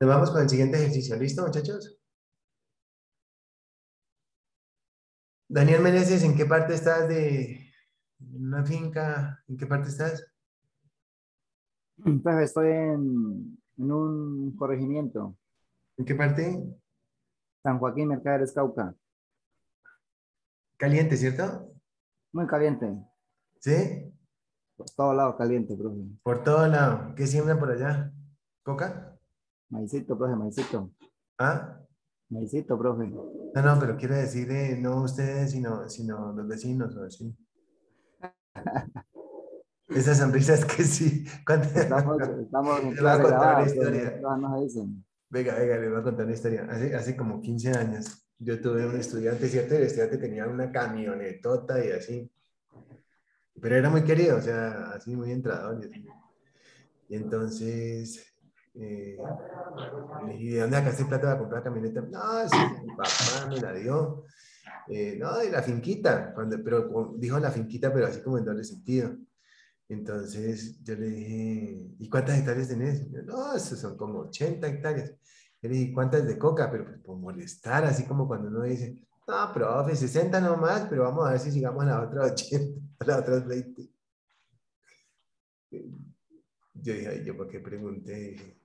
Nos vamos con el siguiente ejercicio, ¿listo, muchachos? Daniel Meneses, ¿en qué parte estás de una finca? ¿En qué parte estás? Pues estoy en un corregimiento. ¿En qué parte? San Joaquín, Mercaderes, Cauca. Caliente, ¿cierto? Muy caliente. ¿Sí? Por todo lado caliente, profe. Por todo lado. ¿Qué siembran por allá? ¿Coca? Maicito, profe, maicito. ¿Ah? Maicito, profe. No, no, pero quiero decir, no ustedes, sino los vecinos o así. Esa sonrisa es que sí. Estamos en Les voy a clase contar una grabada, profe. historia. No se dicen. Venga, les voy a contar una historia. Hace como 15 años, yo tuve un estudiante, ¿cierto? El estudiante tenía una camionetota y así. Pero era muy querido, o sea, así muy entrador. Y, así. Y entonces, le dije, ¿de dónde sacaste plata para comprar la camioneta? No, sí, mi papá me la dio. No, de la finquita, pero dijo la finquita, pero así como en doble sentido. Entonces yo le dije, ¿y cuántas hectáreas tenés? Y yo, no, eso son como 80 hectáreas. Yo le dije, ¿cuántas de coca? Pero pues, por molestar, así como cuando uno dice, no, profe, 60 nomás, pero vamos a ver si llegamos a las otras 80, a las otras 20. Yo dije, ay, ¿yo por qué pregunté? Dije,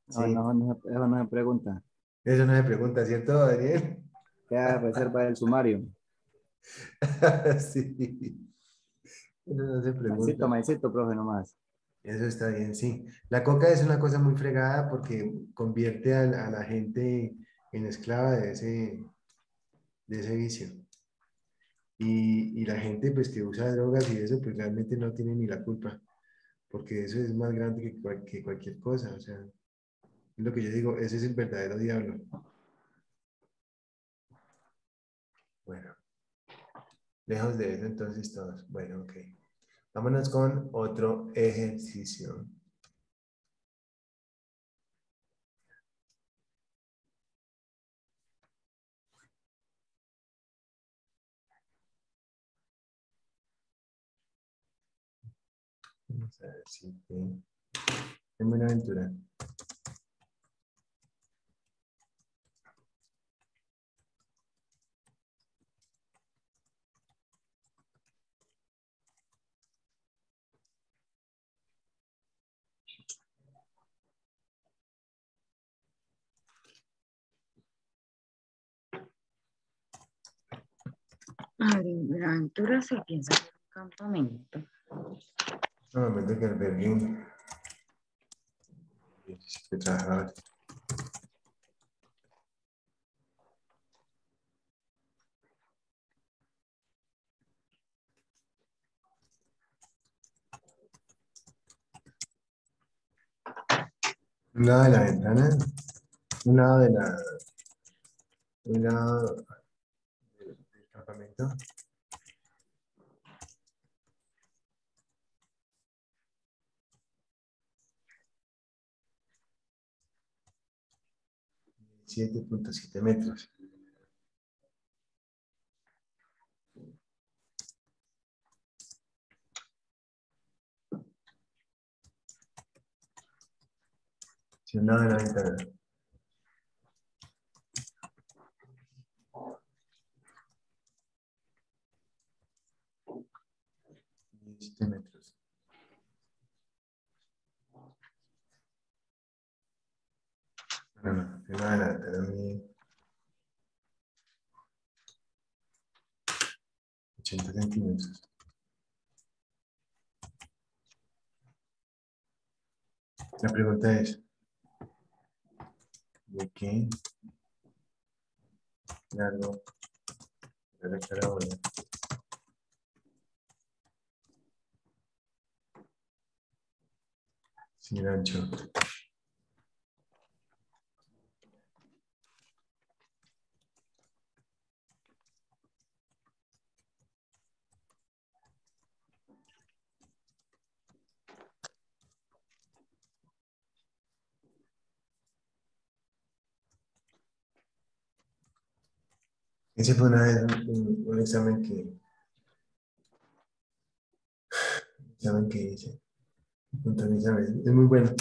No, sí, eso no se pregunta. eso no se pregunta, ¿cierto, Daniel? Queda reserva del sumario. Sí, eso no se Maicito, pregunta. maicito, profe, nomás. Eso está bien, sí. La coca es una cosa muy fregada porque convierte a la gente en esclava de ese vicio. Y la gente pues que usa drogas y eso pues realmente no tiene ni la culpa, porque eso es más grande que cualquier cosa. O sea, es lo que yo digo, ese es el verdadero diablo. Bueno, lejos de eso entonces todos. Bueno, ok. Vámonos con otro ejercicio. Vamos a ver si en Buenaventura. A ver, en Buenaventura se piensa hacer un campamento. Nuevamente que alberguen 17 trabajadores. Un lado de la ventana, un lado un lado del campamento. $7.7 metros. Si un lado de la ventana. $17 metros. No, no, un lado de la ventana. 80 centímetros. La pregunta es, ¿de qué largo era la carábola? Sin ancho. Ese fue una vez un examen que hice. Un examen. Es muy bueno.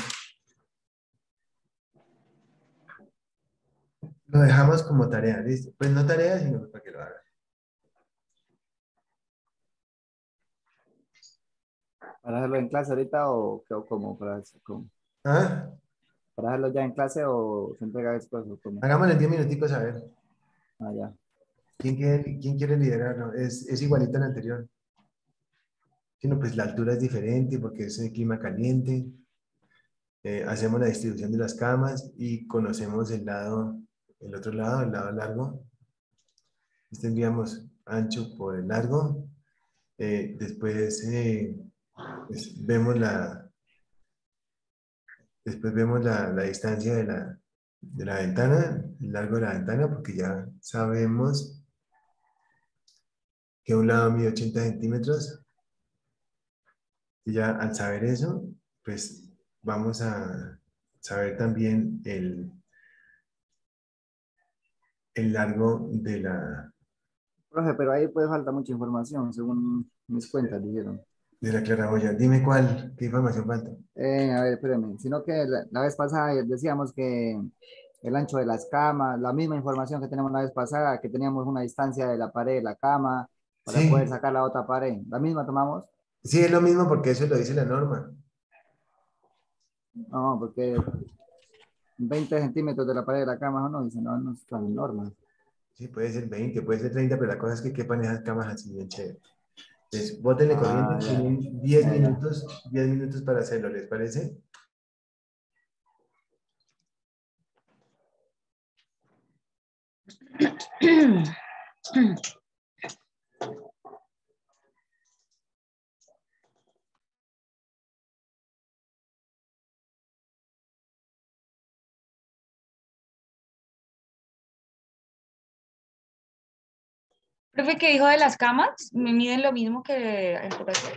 Lo dejamos como tarea, ¿listo? Pues no tarea, sino para que lo hagan. ¿Para hacerlo en clase ahorita o como para como? ¿Ah? ¿Para dejarlo ya en clase o se entrega después? ¿O cómo? Hagámoslo en 10 minuticos a ver. Ah, ya. Quién quiere liderarlo? Es igualito al anterior. Sino pues la altura es diferente porque es el clima caliente. Hacemos la distribución de las camas y conocemos el otro lado, el lado largo. Tendríamos ancho por el largo. Después pues, vemos la distancia de la ventana, el largo de la ventana, porque ya sabemos que un lado mide 80 centímetros. Y ya al saber eso, pues vamos a saber también el largo Profe, pero ahí puede falta mucha información, según mis cuentas, dijeron. de la claraboya. Dime qué información falta. A ver, espérame. Sino que la vez pasada decíamos que el ancho de las camas, la misma información que tenemos la vez pasada, que teníamos una distancia de la pared de la cama para poder Sí, sacar la otra pared. ¿La misma tomamos? sí, es lo mismo porque eso lo dice la norma. No, porque 20 centímetros de la pared de la cama, no, dice, no, no está en norma. Sí, puede ser 20, puede ser 30, pero la cosa es que quepan esas camas así bien chévere. Entonces, bótenle corriente, Ah, ya, tienen 10 ya, ya. minutos, 10 minutos para hacerlo, ¿les parece? Profe, ¿qué dijo de las camas? ¿Me miden lo mismo que en curación?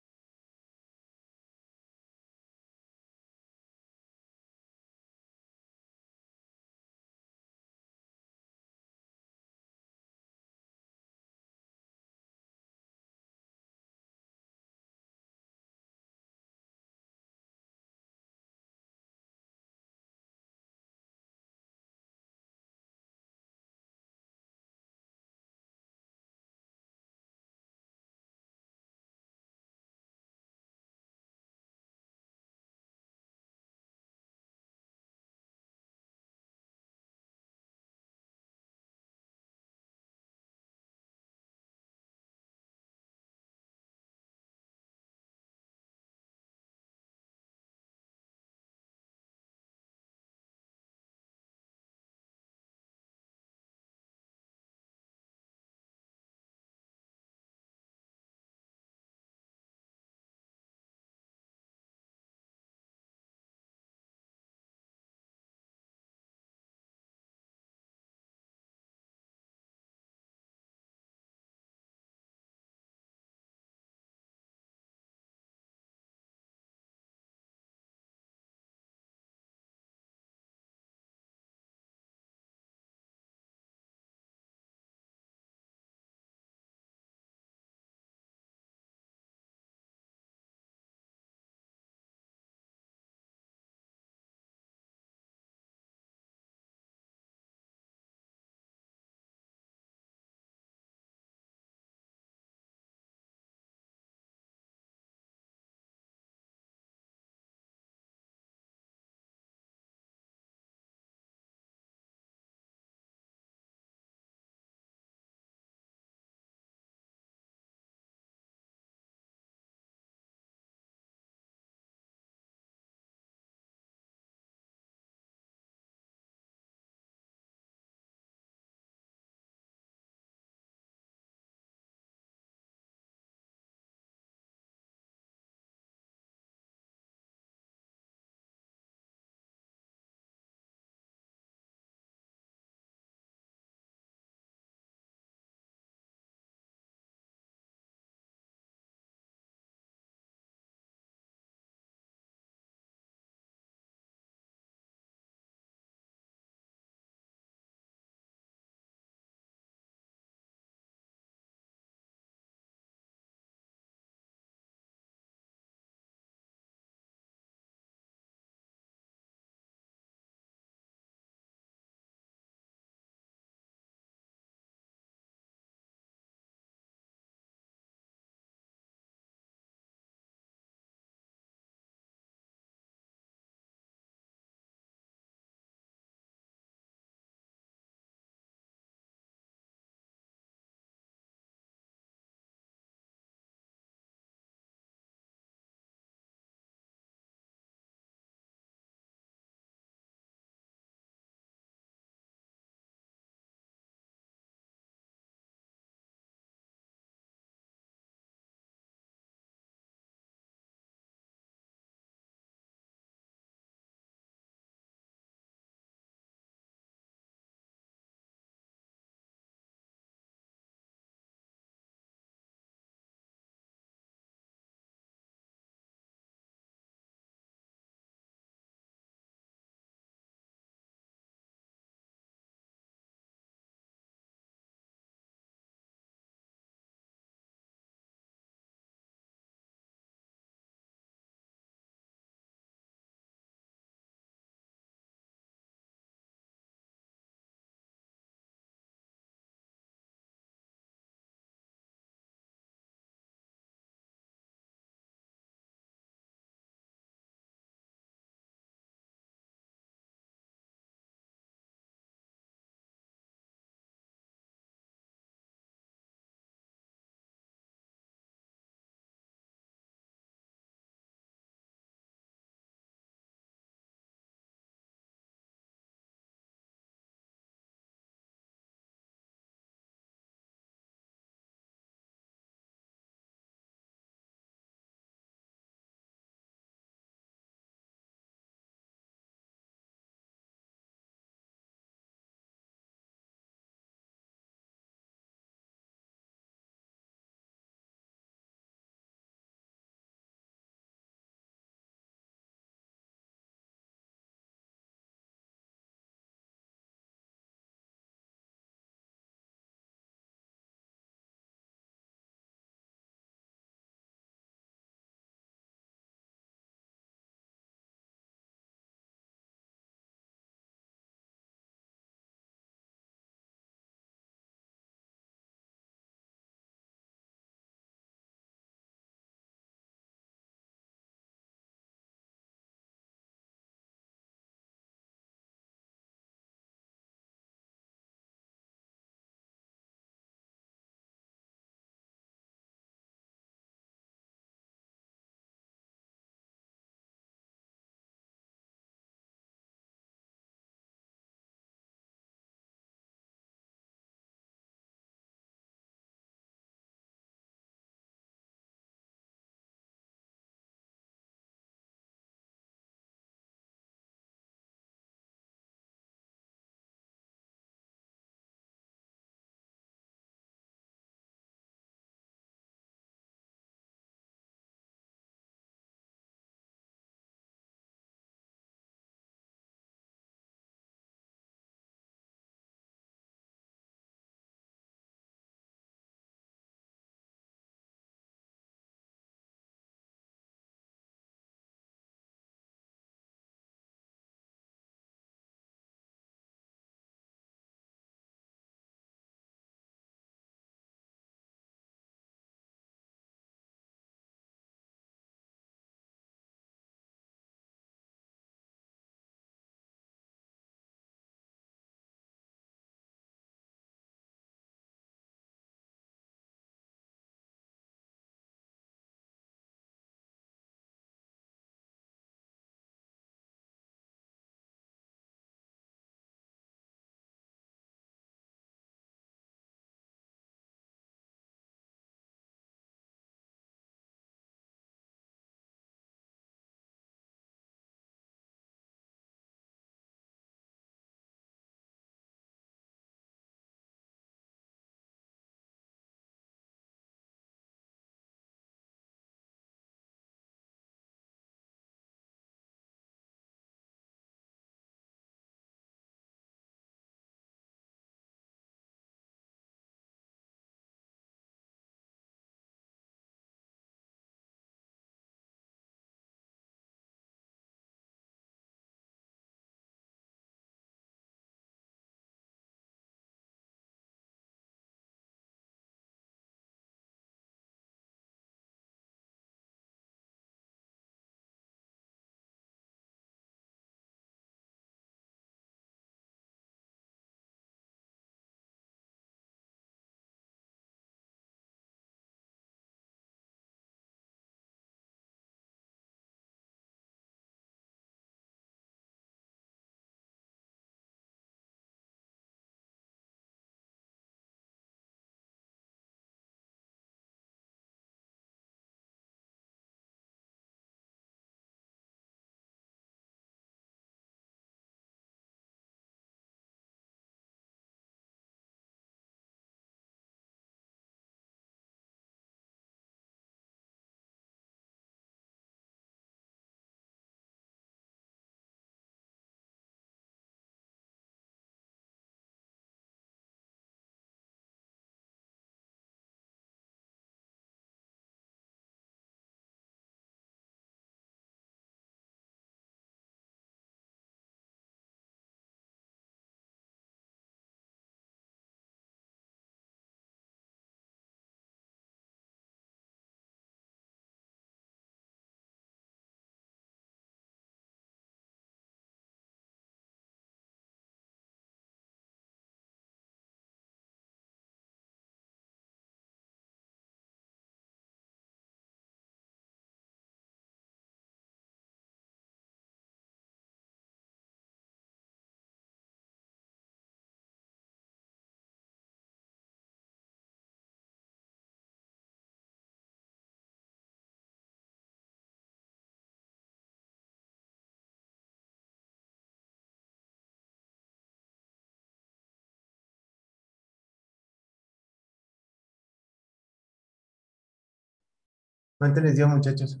¿Cuánto les dio, muchachos?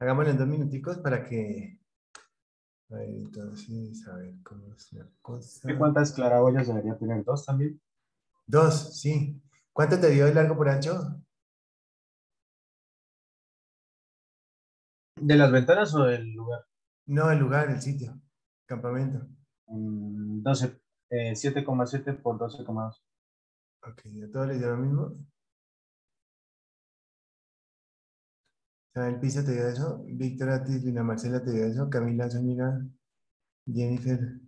Hagámoslo en 2 minuticos para que... A ver, entonces, a ver cómo es la cosa. ¿Y cuántas claraboyas debería tener? ¿Dos también? 2, sí. ¿Cuánto te dio el largo por ancho? ¿De las ventanas o del lugar? No, el lugar, el sitio. Campamento. 12, 7,7 por 12,2. Ok, ¿a todos les dio lo mismo? ¿El piso te dio eso? Víctor, Lina Marcela te dio eso. Camila, Zúñiga, Jennifer,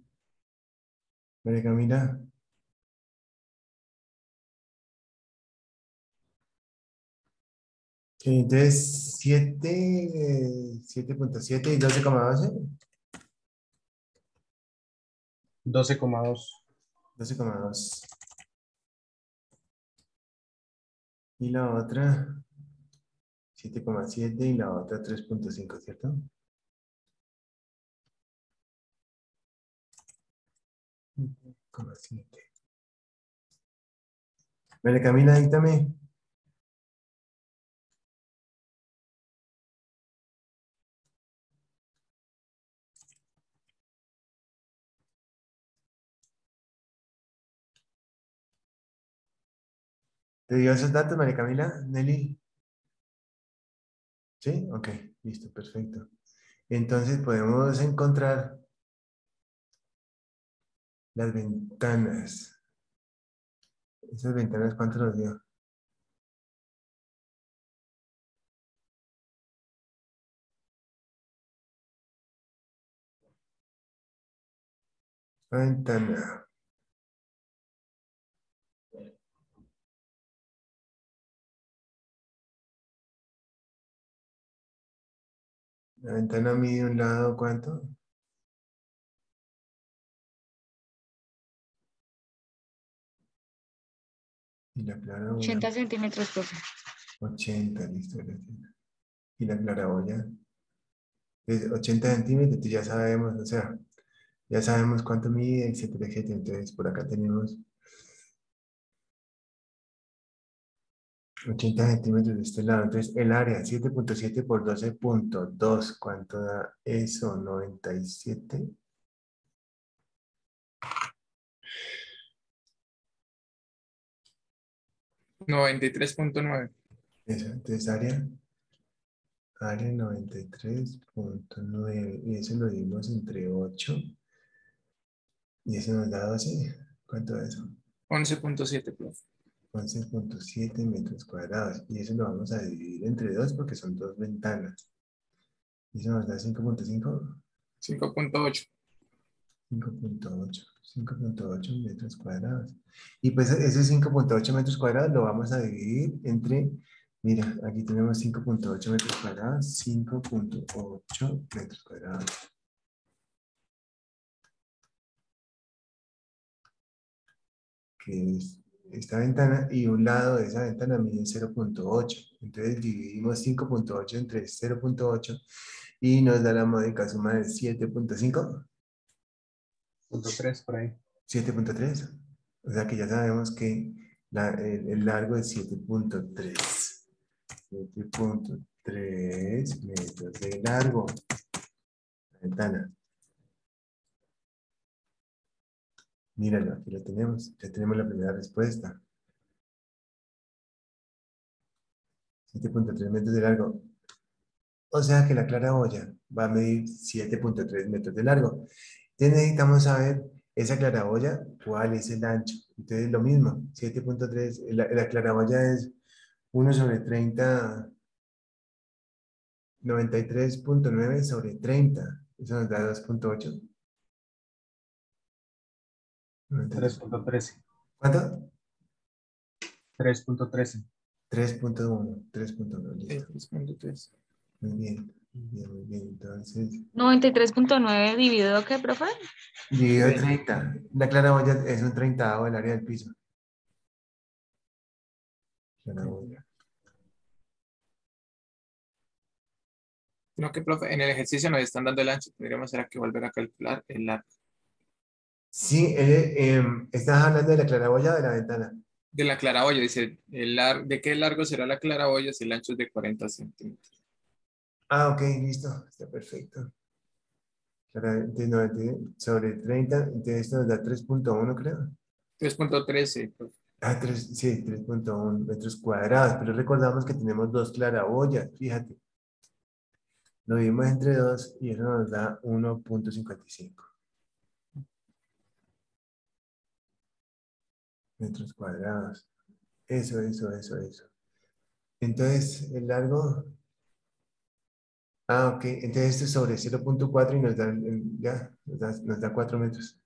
María Camila. Ok, entonces 7.7 y 12,12. 12,2. 12,2. Y la otra 7,7 y la otra 3.5, ¿cierto? Como 7. María Camila, dígame. ¿Te dio esos datos, María Camila? Nelly. ¿Sí? Ok, listo, perfecto. Entonces podemos encontrar las ventanas. ¿Esas ventanas cuánto nos dio? La ventana. La ventana mide un lado, ¿cuánto? Y la claraboya. 80 centímetros, profe. 80, listo, gracias. Y la claraboya es 80 centímetros, ya sabemos, o sea, ya sabemos cuánto mide, etcétera, etcétera. Entonces, por acá tenemos 80 centímetros de este lado. Entonces, el área 7.7 por 12.2. ¿Cuánto da eso? 97. $93.9. Eso, entonces área 93.9. Y eso lo dimos entre 8. Y eso nos da 12. ¿Cuánto es eso? 11.7, profe. 11.7 metros cuadrados. Y eso lo vamos a dividir entre 2 porque son 2 ventanas. Y eso nos da 5.5. 5.8. 5.8 metros cuadrados. Y pues ese 5.8 metros cuadrados lo vamos a dividir entre, mira, aquí tenemos 5.8 metros cuadrados, 5.8 metros cuadrados. Que es esta ventana y un lado de esa ventana mide 0.8. Entonces dividimos 5.8 entre 0.8 y nos da la módica suma de 7.5. 7.3 por ahí. 7.3. O sea que ya sabemos que el largo es 7.3. 7.3 metros de largo. La ventana. Míralo, aquí lo tenemos. Ya tenemos la primera respuesta. 7.3 metros de largo. O sea que la claraboya va a medir 7.3 metros de largo. Entonces necesitamos saber esa claraboya, cuál es el ancho. Entonces lo mismo, 7.3, la claraboya es 1 sobre 30, 93.9 sobre 30. Eso nos da 2.8. 3.13. ¿Cuánto? 3.13. 3.1. 3.1, listo. 3.3. Muy bien, muy bien, muy bien. Entonces, 93.9 dividido, ¿qué, profe? dividido 30. La claraboya es un 30avo del área del piso. Claraboya. No, que profe, en el ejercicio nos están dando el ancho. Tendríamos ahora que volver a calcular el largo. Sí, estás hablando de la claraboya o de la ventana. De la claraboya, dice, ¿de qué largo será la claraboya si el ancho es de 40 centímetros? Ah, ok, listo. Está perfecto. Entonces, sobre 30, entonces esto nos da 3.1, creo. 3.13. Ah, sí, 3.1 metros cuadrados, pero recordamos que tenemos dos claraboyas, fíjate. Lo dividimos entre dos y eso nos da 1.55 metros cuadrados. Eso. Entonces, el largo... Ah, ok. Entonces esto es sobre 0.4 y nos da, ya, nos da 4 metros.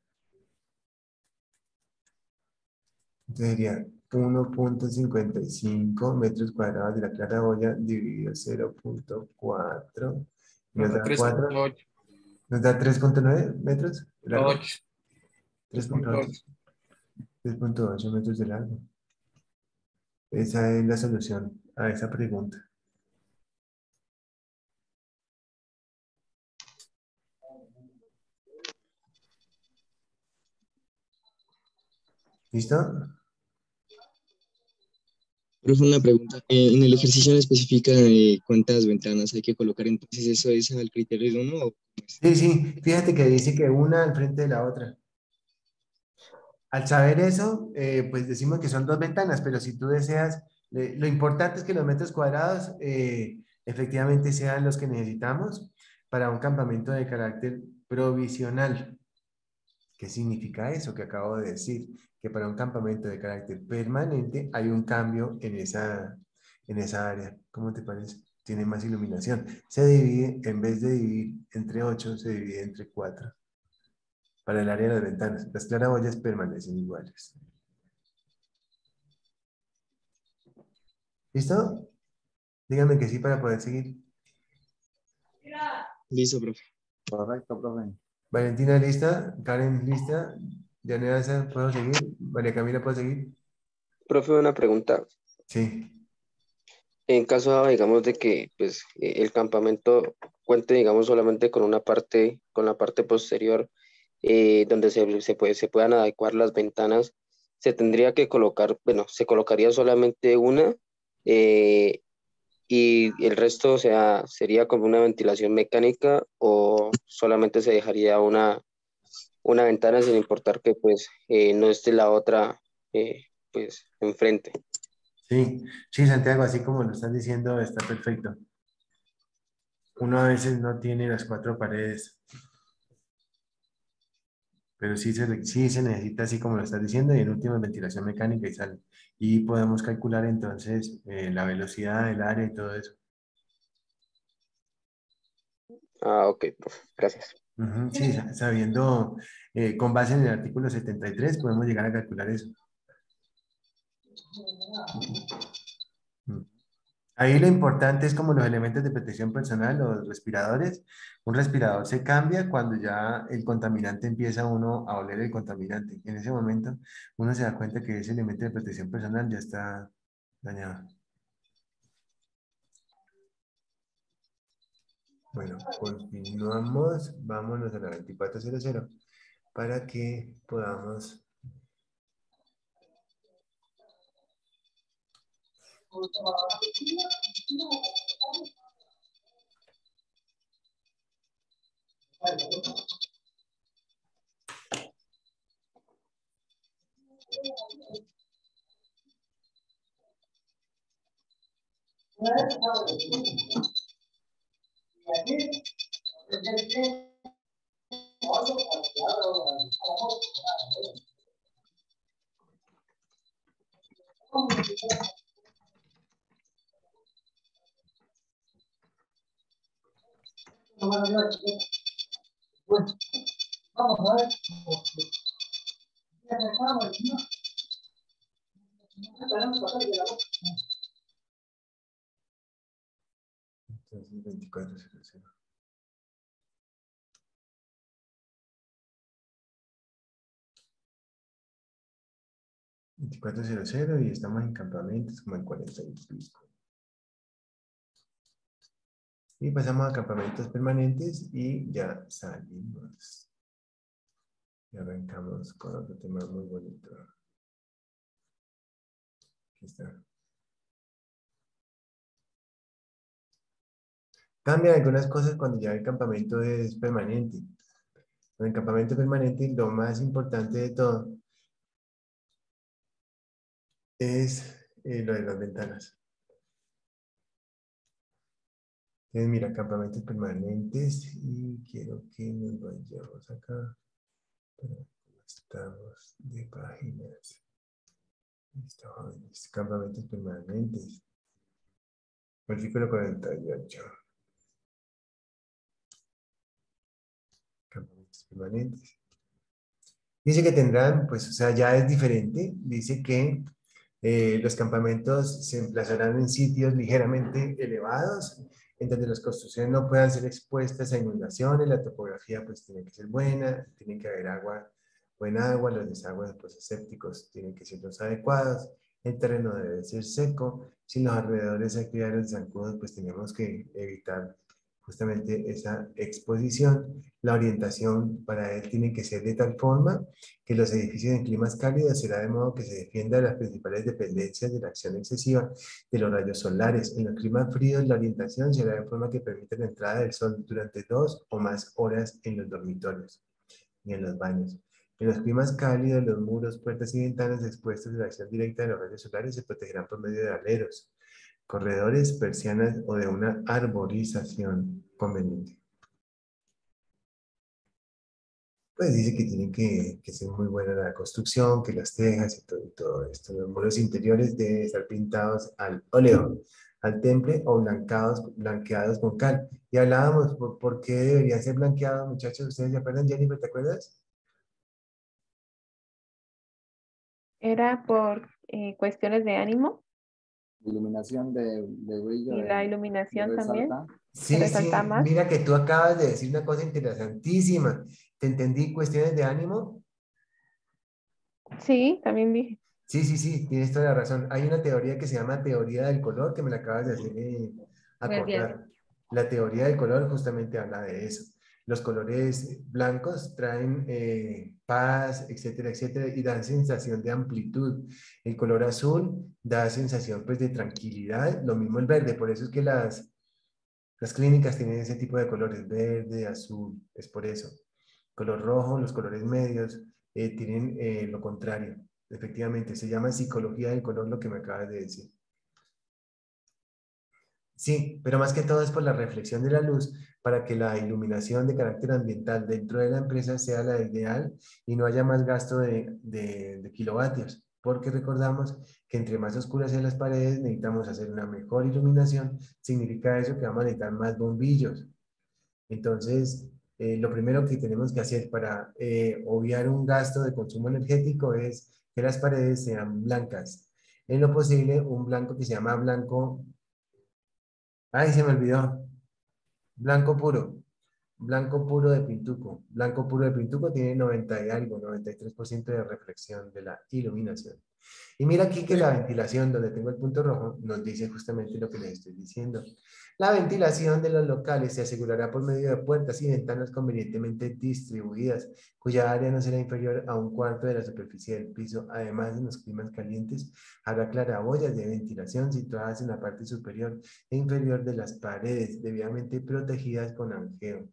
Entonces sería 1.55 metros cuadrados de la claraboya dividido 0.4. Nos da 4. 3.8. Nos da 3.9 metros de largo. 8. 3.8. 3.8 metros de largo. Esa es la solución a esa pregunta. ¿Listo? Profe, una pregunta. En el ejercicio no especifica cuántas ventanas hay que colocar, entonces ¿eso es al criterio de uno o cómo es? Sí, fíjate que dice que una al frente de la otra. Al saber eso, pues decimos que son dos ventanas, pero si tú deseas, lo importante es que los metros cuadrados efectivamente sean los que necesitamos para un campamento de carácter provisional. ¿Qué significa eso que acabo de decir? Que para un campamento de carácter permanente hay un cambio en esa área. ¿Cómo te parece? Tiene más iluminación. Se divide, en vez de dividir entre 8, se divide entre 4. Para el área de las ventanas. Las claraboyas permanecen iguales. ¿Listo? Díganme que sí para poder seguir. Listo, profe. Correcto, profe. Valentina, ¿lista? Karen, ¿lista? Yanira, ¿puedo seguir? María Camila, ¿puedo seguir? Profe, una pregunta. Sí. En caso, digamos, de que pues, el campamento cuente, digamos, solamente con una parte, con la parte posterior, donde se puedan adecuar las ventanas, se tendría que colocar, bueno, se colocaría solamente una, eh, y el resto, o sea, sería como una ventilación mecánica o solamente se dejaría una ventana sin importar que pues no esté la otra pues enfrente. Sí, Santiago, así como lo estás diciendo, está perfecto. Uno a veces no tiene las 4 paredes, pero sí se necesita así como lo estás diciendo y en última ventilación mecánica y sale. Y podemos calcular entonces la velocidad del área y todo eso. Ah, ok, profe, gracias. Sí, sabiendo, con base en el artículo 73, podemos llegar a calcular eso. Ahí lo importante es como los elementos de protección personal, los respiradores. Un respirador se cambia cuando ya el contaminante empieza uno a oler el contaminante. En ese momento uno se da cuenta que ese elemento de protección personal ya está dañado. Bueno, continuamos. Vámonos a la 2400 para que podamos... Vamos a ver. Entonces, 2400. Y estamos en campamentos como en 40 y pico. Y pasamos a campamentos permanentes y ya salimos. Y arrancamos con otro tema muy bonito. Aquí está. Cambian algunas cosas cuando ya el campamento es permanente. En el campamento permanente, lo más importante de todo es lo de las ventanas. Entonces, mira, campamentos permanentes y quiero que nos vayamos acá. Pero estamos de páginas. Listo, jóvenes. Campamentos permanentes. Artículo 48. Campamentos permanentes. Dice que tendrán, pues, o sea, ya es diferente. Dice que los campamentos se emplazarán en sitios ligeramente elevados, en donde las construcciones no puedan ser expuestas a inundaciones, la topografía pues tiene que ser buena, tiene que haber agua, buena agua, los desagües pues, sépticos tienen que ser los adecuados, el terreno debe ser seco, si en los alrededores hay criaderos de zancudos pues tenemos que evitar justamente esa exposición. La orientación para él tiene que ser de tal forma que los edificios en climas cálidos será de modo que se defienda de las principales dependencias de la acción excesiva de los rayos solares. En los climas fríos la orientación será de forma que permita la entrada del sol durante 2 o más horas en los dormitorios y en los baños. En los climas cálidos, los muros, puertas y ventanas expuestos a la acción directa de los rayos solares se protegerán por medio de aleros, corredores, persianas o de una arborización conveniente. Pues dice que tiene que ser muy buena la construcción, que las tejas y todo esto. Los muros interiores deben estar pintados al óleo, al temple o blanqueados con cal. Y hablábamos por qué deberían ser blanqueados, muchachos. ¿Ustedes se acuerdan, Jennifer? ¿Te acuerdas? Era por cuestiones de ánimo Iluminación de brillo. y la iluminación también. Sí, Resalta más. mira que tú acabas de decir una cosa interesantísima. ¿Te entendí? ¿Cuestiones de ánimo? Sí, también dije. Sí, tienes toda la razón. Hay una teoría que se llama teoría del color, que me la acabas de hacer acordar. La teoría del color justamente habla de eso. Los colores blancos traen paz, etcétera, etcétera, y dan sensación de amplitud. El color azul da sensación pues de tranquilidad, lo mismo el verde, por eso es que las clínicas tienen ese tipo de colores, verde, azul, es por eso. Color rojo, los colores medios tienen lo contrario. Efectivamente, se llama psicología del color lo que me acabas de decir. Sí, pero más que todo es por la reflexión de la luz para que la iluminación de carácter ambiental dentro de la empresa sea la ideal y no haya más gasto de kilovatios. Porque recordamos que entre más oscuras sean las paredes necesitamos hacer una mejor iluminación. Significa eso que vamos a necesitar más bombillos. Entonces, lo primero que tenemos que hacer para obviar un gasto de consumo energético es que las paredes sean blancas. En lo posible, un blanco que se llama blanco... ¡Ay, se me olvidó! Blanco puro. Blanco puro de pintuco. Blanco puro de pintuco tiene 90 y algo, 93% de reflexión de la iluminación. Y mira aquí que la ventilación, donde tengo el punto rojo, nos dice justamente lo que les estoy diciendo. La ventilación de los locales se asegurará por medio de puertas y ventanas convenientemente distribuidas, cuya área no será inferior a un cuarto de la superficie del piso. Además, en los climas calientes, habrá claraboyas de ventilación situadas en la parte superior e inferior de las paredes, debidamente protegidas con angeo.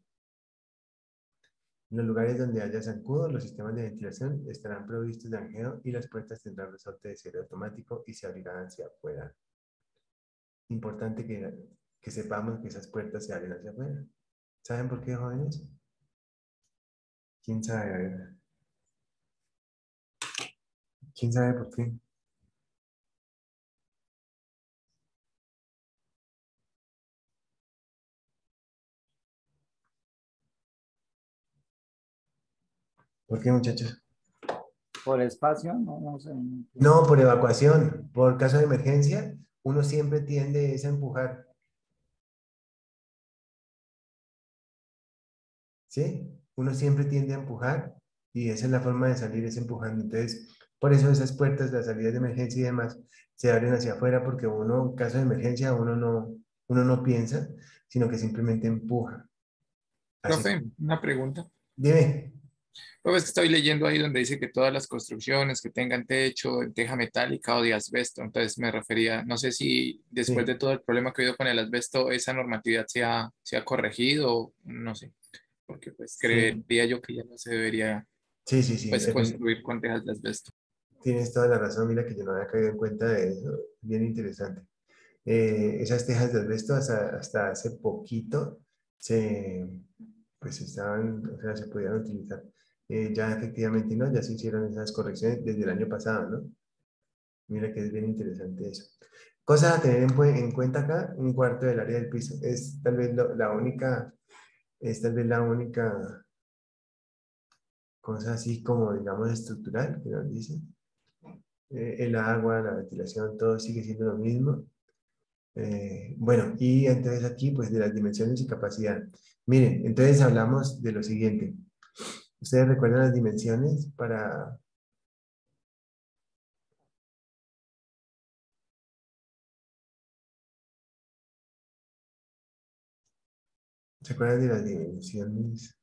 En los lugares donde haya zancudo, los sistemas de ventilación estarán provistos de angeo y las puertas tendrán resorte de cierre automático y se abrirán hacia afuera. Importante que sepamos que esas puertas se abren hacia afuera. ¿Saben por qué, jóvenes? ¿Quién sabe? A ver. ¿Quién sabe por qué? ¿Por qué, muchachos? ¿Por espacio? No sé. No, por evacuación. Por caso de emergencia, uno siempre tiende a empujar. ¿Sí? Uno siempre tiende a empujar y esa es la forma de salir, es empujando. Entonces, por eso esas puertas, las salidas de emergencia y demás, se abren hacia afuera porque uno, en caso de emergencia, uno no piensa, sino que simplemente empuja. Profe, una pregunta. Dime. Pues que estoy leyendo ahí donde dice que todas las construcciones que tengan techo, teja metálica o de asbesto, entonces me refería, no sé si después de Sí, todo el problema que ha habido con el asbesto, esa normatividad se ha corregido, no sé, porque pues sí, creería yo que ya no se debería sí, sí, sí, pues construir con tejas de asbesto. tienes toda la razón, mira que yo no había caído en cuenta de eso, bien interesante. Esas tejas de asbesto hasta hace poquito se, pues estaban, o sea, se podían utilizar. Ya efectivamente no, ya se hicieron esas correcciones desde el año pasado, ¿no? Mira que es bien interesante eso. Cosas a tener en cuenta acá, un cuarto del área del piso. Es tal vez la única, es tal vez la única cosa así como, digamos, estructural que nos dice. El agua, la ventilación, todo sigue siendo lo mismo. Bueno, y entonces aquí, pues, de las dimensiones y capacidad. Miren, entonces hablamos de lo siguiente. ¿Ustedes recuerdan las dimensiones para... ¿Se acuerdan de las dimensiones?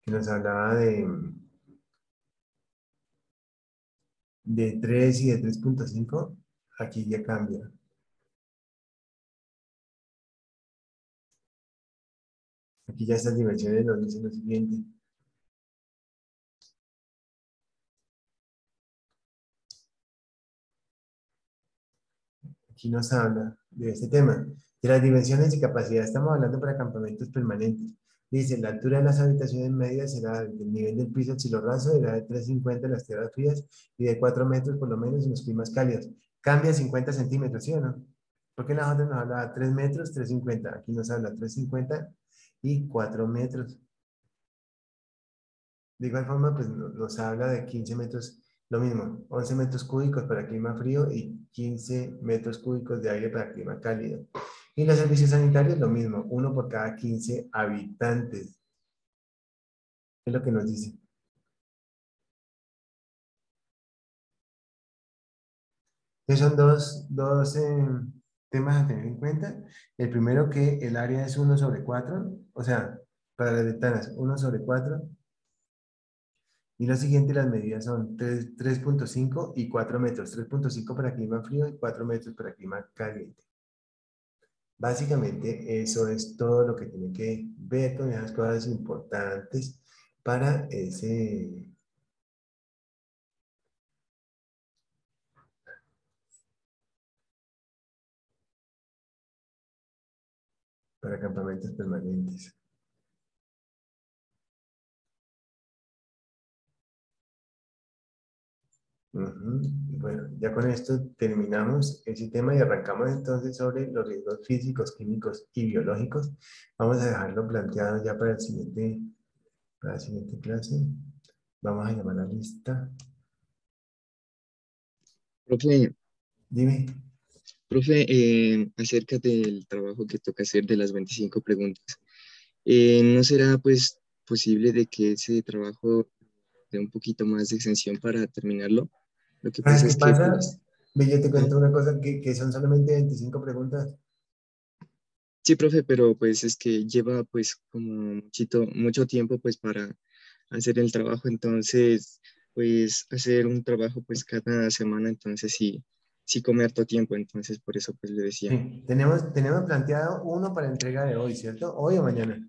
Que nos hablaba de 3 y de 3.5. Aquí ya cambia. Aquí ya estas dimensiones nos dicen lo siguiente. Aquí nos habla de este tema. De las dimensiones y capacidad, estamos hablando para campamentos permanentes. Dice, la altura de las habitaciones medias será del nivel del piso al cielo raso, será de 3,50 en las tierras frías y de 4 metros por lo menos en los climas cálidos. Cambia 50 centímetros, ¿sí o no? Porque en la otra nos habla 3 metros, 3,50. Aquí nos habla 3,50 y 4 metros. De igual forma, pues nos habla de 15 metros, lo mismo, 11 metros cúbicos para clima frío y 15 metros cúbicos de aire para clima cálido. Y los servicios sanitarios, lo mismo, uno por cada 15 habitantes. Es lo que nos dice. Esos son dos temas a tener en cuenta. El primero que el área es 1/4, o sea, para las ventanas 1/4. Y lo siguiente, las medidas son 3,5 y 4 metros. 3,5 para clima frío y 4 metros para clima caliente. Básicamente, eso es todo lo que tiene que ver con esas cosas importantes para para campamentos permanentes. Bueno, ya con esto terminamos ese tema y arrancamos entonces sobre los riesgos físicos, químicos y biológicos. Vamos a dejarlo planteado ya para la siguiente clase. Vamos a llamar a la lista. Profe, Dime. profe, acerca del trabajo que toca hacer de las 25 preguntas, ¿no será pues posible de que ese trabajo dé un poquito más de extensión para terminarlo? Lo que ¿Sabes pasa qué es que pasa? pues, Ve, yo te cuento una cosa, que son solamente 25 preguntas. sí, profe, pero pues es que lleva pues como mucho tiempo pues para hacer el trabajo, entonces pues hacer un trabajo pues cada semana, entonces sí come harto tiempo, entonces por eso pues le decía. Sí, tenemos planteado uno para entrega de hoy, ¿cierto? ¿Hoy o mañana?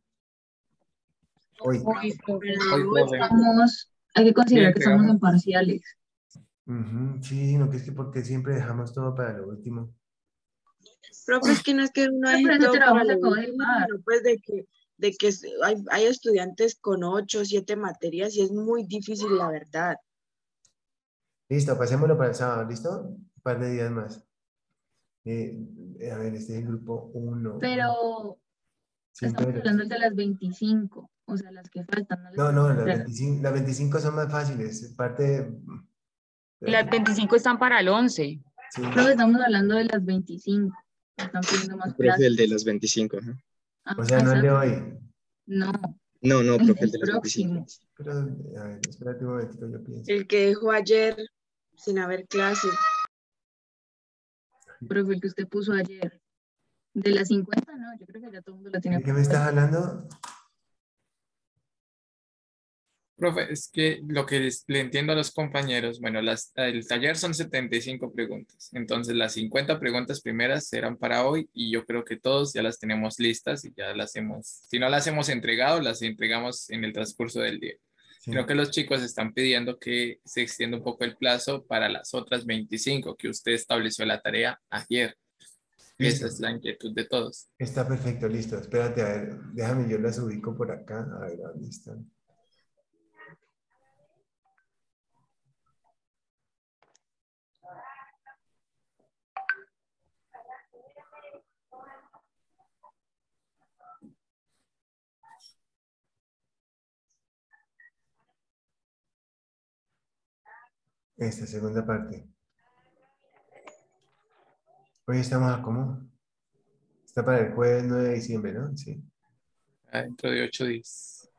Hoy. Hoy, profe. Hoy, Pero profe. hay que Sí, considerar que estamos entregamos. en parciales. Sí, no, que es que porque siempre dejamos todo para lo último. Profe, es que no es que uno Pero deje ese todo para trabajo se lo acabó de último, dejar. sino pues de que hay estudiantes con 8 o 7 materias y es muy difícil, la verdad. Listo, pasémoslo para el sábado, ¿listo? Un par de días más. A ver, este es el grupo 1. Pero estamos Siempre. hablando de las 25, o sea, las que faltan, no las No, que no, van a las entregar. 25, las 25 son más fáciles. Parte. Las 25 están para el 11. Sí. Pero estamos hablando de las 25. Están pidiendo más Profe, el clases. de las 25, ajá. O sea, no el de hoy. No, No, profe, el el de las 25. próximo. Pero, a ver, espérate un momentito, yo pienso. El que dejó ayer sin haber clase. Profe, el que usted puso ayer. De las 50, no, yo creo que ya todo el mundo la tiene. ¿De qué me estás hablando? Profe, es que lo que le entiendo a los compañeros, bueno, el taller son 75 preguntas, entonces las 50 preguntas primeras serán para hoy y yo creo que todos ya las tenemos listas y ya las hemos, si no las hemos entregado, las entregamos en el transcurso del día. Sí. Creo que los chicos están pidiendo que se extienda un poco el plazo para las otras 25 que usted estableció la tarea ayer. Listo. Esa es la inquietud de todos. Está perfecto, listo. Espérate, a ver, déjame, yo las ubico por acá. A ver, ¿dónde están? Esta segunda parte. Hoy estamos a cómo. Está para el jueves 9 de diciembre, ¿no? Sí. Dentro de 8 días.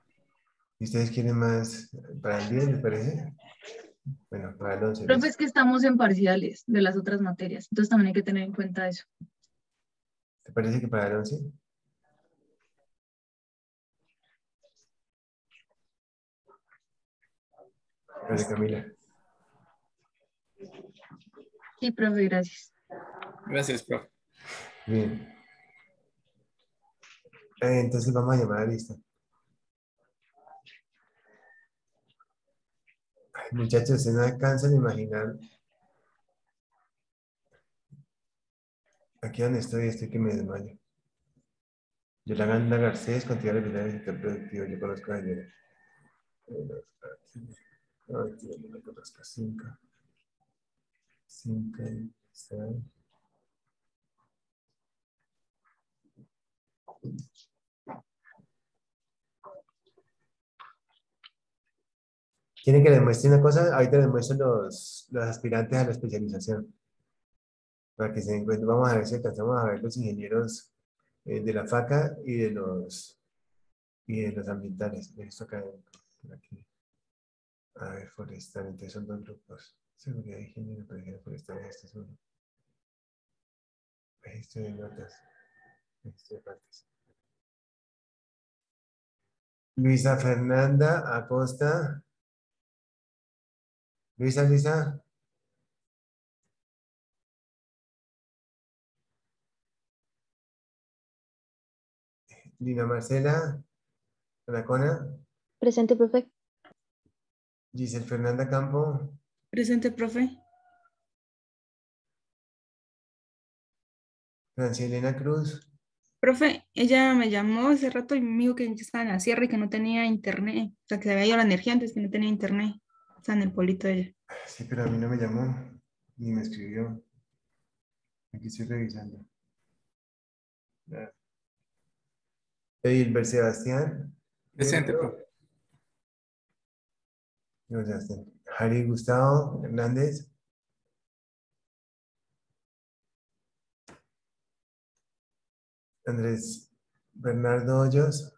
¿Y ustedes quieren más para el 10, les parece? Bueno, para el 11. Profe, es que estamos en parciales de las otras materias, entonces también hay que tener en cuenta eso. ¿Te parece que para el 11? Vale, Camila. Sí, profe, gracias. Gracias, profe. Bien. Entonces vamos a llamar a la lista. Ay, muchachos, se no alcanzan a imaginar. Aquí donde estoy que me desmayo. Yolanda Garcés, contigo de vida sector productivo. Yo conozco a ella. Ay, tío, no me conozco. 5. 5, 6. ¿Quieren que les muestre una cosa? Ahorita les muestro los aspirantes a la especialización. Para que se den cuenta. Vamos a ver si alcanzamos a ver los ingenieros de la FACA y de los ambientales. Esto acá, por aquí. A ver, forestal. Entonces son dos grupos. Seguridad de ingeniería, operaciones forestales. Este es uno. Registro de notas. Registro de partes. Luisa Fernanda Acosta. Luisa. Lina Marcela Anacona. Presente, profe. Giselle Fernanda Campo. Presente, profe. Francia Elena Cruz. Profe, ella me llamó hace rato y me dijo que estaba en la sierra y que no tenía internet. O sea, que se había ido la energía antes que no tenía internet. Está en el pueblito de ella. Sí, pero a mí no me llamó, ni me escribió. Aquí estoy revisando. Edilber Sebastián. Presente, profe. Jari Gustavo Hernández. Andrés Bernardo Hoyos.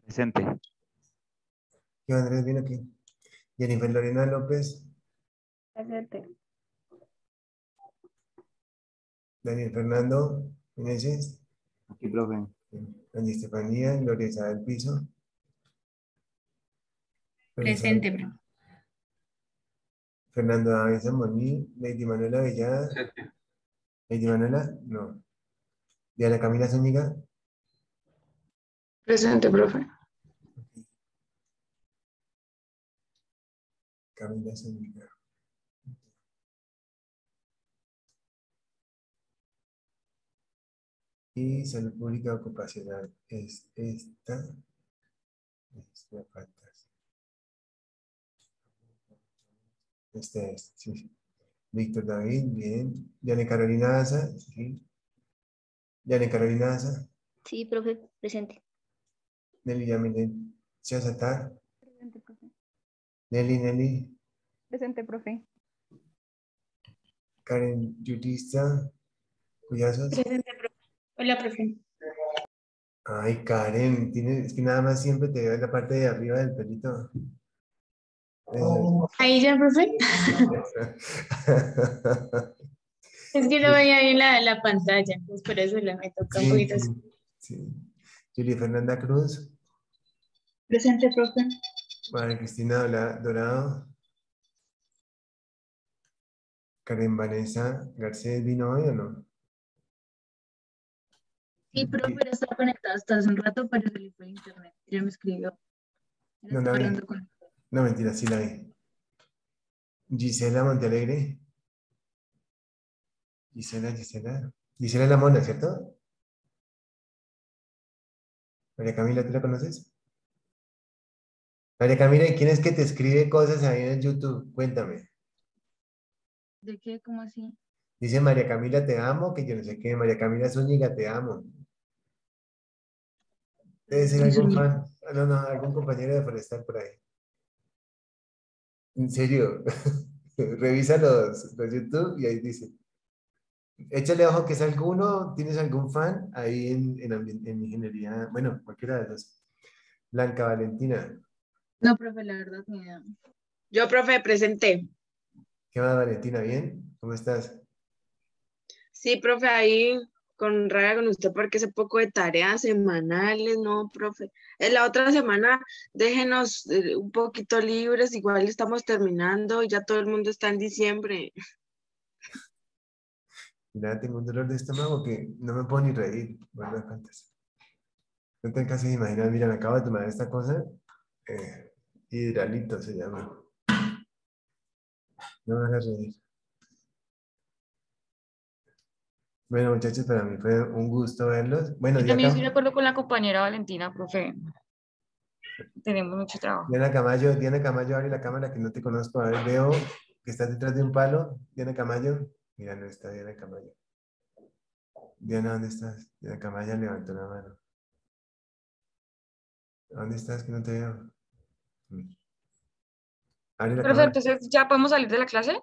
Presente. ¿Qué Andrés viene aquí? Jennifer Lorena López. Presente. Daniel Fernando Meneses. Aquí, profe. Angie Estefanía, Gloria Isabel Piso. Presente, profe. Fernando David Zamboní, Lady Manuela Villada. Lady Manuela, no. Diana Camila Zúñiga. Presente, profe. Camila Zúñiga. Y salud pública ocupacional es esta. Me faltas. Esta es, sí. Víctor David, bien. Yane Carolina Asa, sí. Yane Carolina Asa. Sí, profe, presente. Nelly Yamilen Chazatar. Presente, profe. Nelly. Presente, profe. Karen Yutista Cuyazos. Presente, profe. Hola, profe. Ay, Karen, es que nada más siempre te veo en la parte de arriba del pelito. Ahí ya, profe. Es que no veía bien la pantalla, pues por eso me toca un Sí, poquito. sí. Julie Fernanda Cruz, Presente, profe. María Cristina Dorado, Karen Vanessa Garcés, ¿vino hoy o no? Sí, profe, ya estaba conectada hasta hace un rato, pero se le fue el internet. Ya me escribió. No la vi. No, mentira, sí la vi. Gisela Montealegre. Gisela es la mona, ¿cierto? María Camila, ¿tú la conoces? María Camila, ¿y quién es que te escribe cosas ahí en el YouTube? Cuéntame. ¿De qué? ¿Cómo así? Dice María Camila, te amo, que yo no sé qué. María Camila Zúñiga, te amo. Debe ser algún fan. No, no, algún compañero de Forestal por ahí. En serio. Revisa los YouTube y ahí dice. Échale ojo que es alguno, tienes algún fan ahí en ingeniería, bueno, cualquiera de los. Blanca Valentina. No, profe, la verdad, ni idea. Yo, profe, presenté. ¿Qué más, Valentina? ¿Bien? ¿Cómo estás? Sí, profe, ahí con rabia con usted porque ese poco de tareas semanales, no, profe. En la otra semana déjenos un poquito libres, igual estamos terminando y ya todo el mundo está en diciembre. Mira, tengo un dolor de estómago que no me puedo ni reír. Bueno, me cuentas. No te alcanzas a imaginar, mira, me acabo de tomar esta cosa. Hidralito se llama. No me hagas reír. Bueno, muchachos, para mí fue un gusto verlos. Bueno, Yo también estoy de acuerdo con la compañera Valentina, profe. Tenemos mucho trabajo. Diana Camayo, abre la cámara que no te conozco. A ver, veo que estás detrás de un palo. Diana Camayo. Mira, no está Diana Camayo. Diana, ¿dónde estás? Diana Camayo levantó la mano. ¿Dónde estás? Que no te veo. Abre la Profe, cámara. entonces, ¿ya podemos salir de la clase?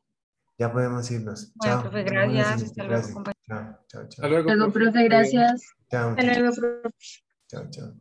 Ya podemos irnos. Bueno, Chao. profe, Nos vemos en la gracias. siguiente Hasta luego, clase. compañero. Chao, chao, chao. Hasta luego, Luego, profe, gracias. Chao, Hasta luego, profe. chao, chao.